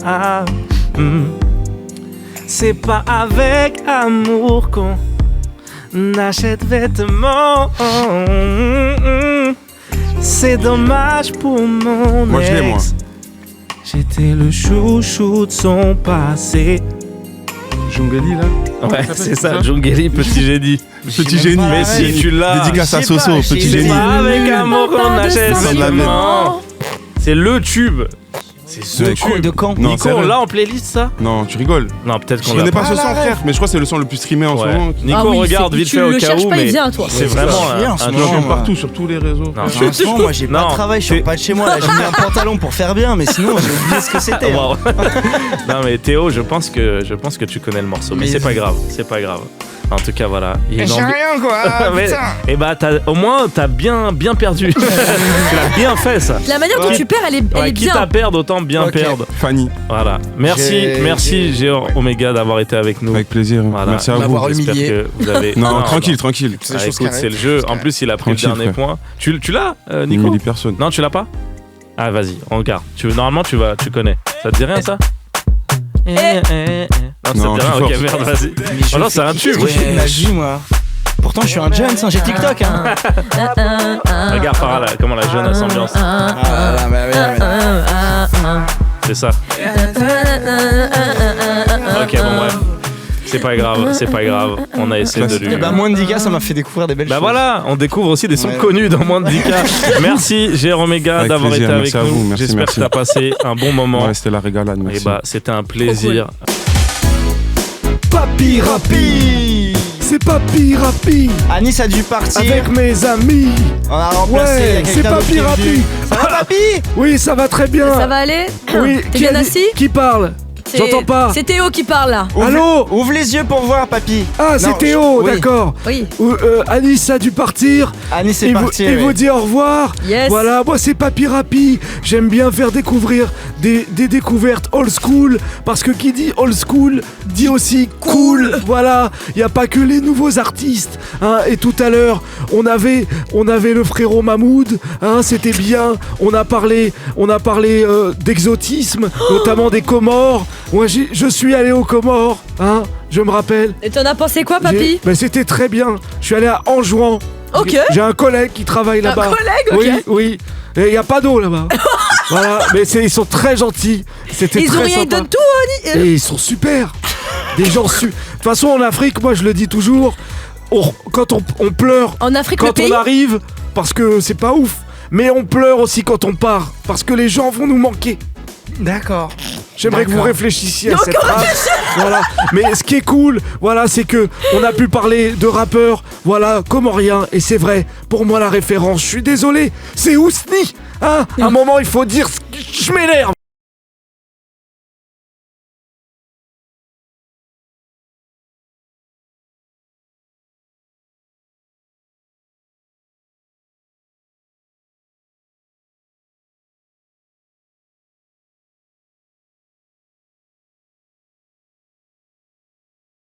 C'est pas avec amour qu'on achète vêtements. C'est dommage pour mon Moi, je l'ai, moi. ex. J'étais le chouchou de son passé. Jungeli, là. Ouais, c'est ça, Jungeli, petit génie. Petit génie. Mais si tu l'as. Dédicace à je sais Soso, pas, petit je sais génie. pas avec amour qu'on Pas de achète sentiments. C'est le tube. C'est ce De tube. De quand? Non, Nico, c'est on vrai. l'a en playlist ça? Non, tu rigoles. Non, peut-être Je qu'on connais l'a pas pas. ce son, frère, mais je crois que c'est le son le plus streamé en ce Ouais. moment. Nico, Ah oui, regarde c'est- vite tu fait au le cas cherches où, pas, il mais vient à toi. c'est Ouais, vraiment je suis en ce un Je moment. l'entends partout sur tous les réseaux. Non. frère. Franchement, moi j'ai pas Non, de travail, je sors pas de chez moi. Là, j'ai mis un pantalon pour faire bien, mais sinon j'ai oublié ce que c'était. Wow. Non mais Théo, je pense que tu connais le morceau, mais Mais- c'est pas grave, c'est pas grave. En tout cas, voilà. Il y a une J'ai ambi- rien quoi. Mais- Putain. Et bah, au moins, t'as bien perdu. Tu l'as bien fait ça. La manière dont Ouais. tu perds, elle est Ouais, quitte bien. à perdre, autant bien Ok. perdre. Fanny, Voilà. Merci Géant Omega d'avoir été avec nous. avec plaisir. Voilà. Merci à vous. M'avoir J'espère humilié. que vous avez. Non, tranquille, tranquille. C'est Ah, des choses écoute, carrées. c'est le jeu. En plus, il a pris Tranquille, le dernier frère. point. Tu l'as, Il Nico? me dit personne. Non, tu l'as pas? Ah, vas-y, on regarde. Normalement, tu connais. Ça te dit rien, ça? Non, ça Non, te dit rien? tu Ok, forces. merde, vas-y. Mais je Oh non, fais c'est un tube. Je fais de ma vie, moi. Pourtant, je suis un jeune, j'ai TikTok. Hein. Regarde par là, comment la jeune s'ambiance. Ah, C'est ça. Ok, bon, bref. C'est pas grave. On a essayé de lui. Et bah, moins de 10K, ça m'a fait découvrir des belles Bah choses. voilà, on découvre aussi des sons Ouais. connus dans moins de 10K. Merci Jérôme Omega Avec d'avoir été plaisir, avec merci à nous. vous, merci, J'espère merci. que t'as passé un bon moment. Ouais, c'était la régalade, Et merci. bah c'était un plaisir. Papi Rapi, c'est Papi Rapi Anis a dû partir. avec mes amis. On a remplacé. Ouais, il y a c'est quelqu'un d'autre Papi qui est venu. Rapi. Ça va, Papi? Oui, ça va très bien. Ça va aller? Oui, T'es bien a dit- assis? Qui parle? C'est- J'entends pas. C'est Théo qui parle là. Allô? Ouvre les yeux pour voir, Papi. Ah, c'est Non, Théo, oui. d'accord. Oui. Anis a dû partir. Anis est Il parti. il oui. vous dit au revoir. Yes. Voilà, moi c'est Papi Rapi. J'aime bien faire découvrir des découvertes old school. Parce que qui dit old school dit aussi cool. Voilà, il n'y a pas que les nouveaux artistes. Hein. Et tout à l'heure, on avait le frérot Mahmoud. Hein, c'était bien. On a parlé d'exotisme, notamment des Comores. Moi, je suis allé aux Comores. Hein, je me rappelle. Et t'en as pensé quoi, papy? Ben, c'était très bien. Je suis allé à Anjouan. Ok. J'ai un collègue qui travaille Un là-bas. collègue, ok. Oui, oui. Et il n'y a pas d'eau là-bas. Voilà, mais ils sont très gentils. C'était Ils très ont rien, ils sympa. donnent tout, Oni. Et ils sont super. Des gens De toute façon, en Afrique, moi je le dis toujours, quand on pleure, En Afrique, le quand pays. on arrive, parce que c'est pas ouf. Mais on pleure aussi quand on part, parce que les gens vont nous manquer. D'accord. J'aimerais que vous D'accord. réfléchissiez à Donc, cette phrase. Voilà. Mais ce qui est cool, voilà, c'est que on a pu parler de rappeurs, voilà, comoriens. Et c'est vrai, pour moi la référence, je suis désolé, c'est Ousni. Hein, à un moment, il faut dire, je m'énerve.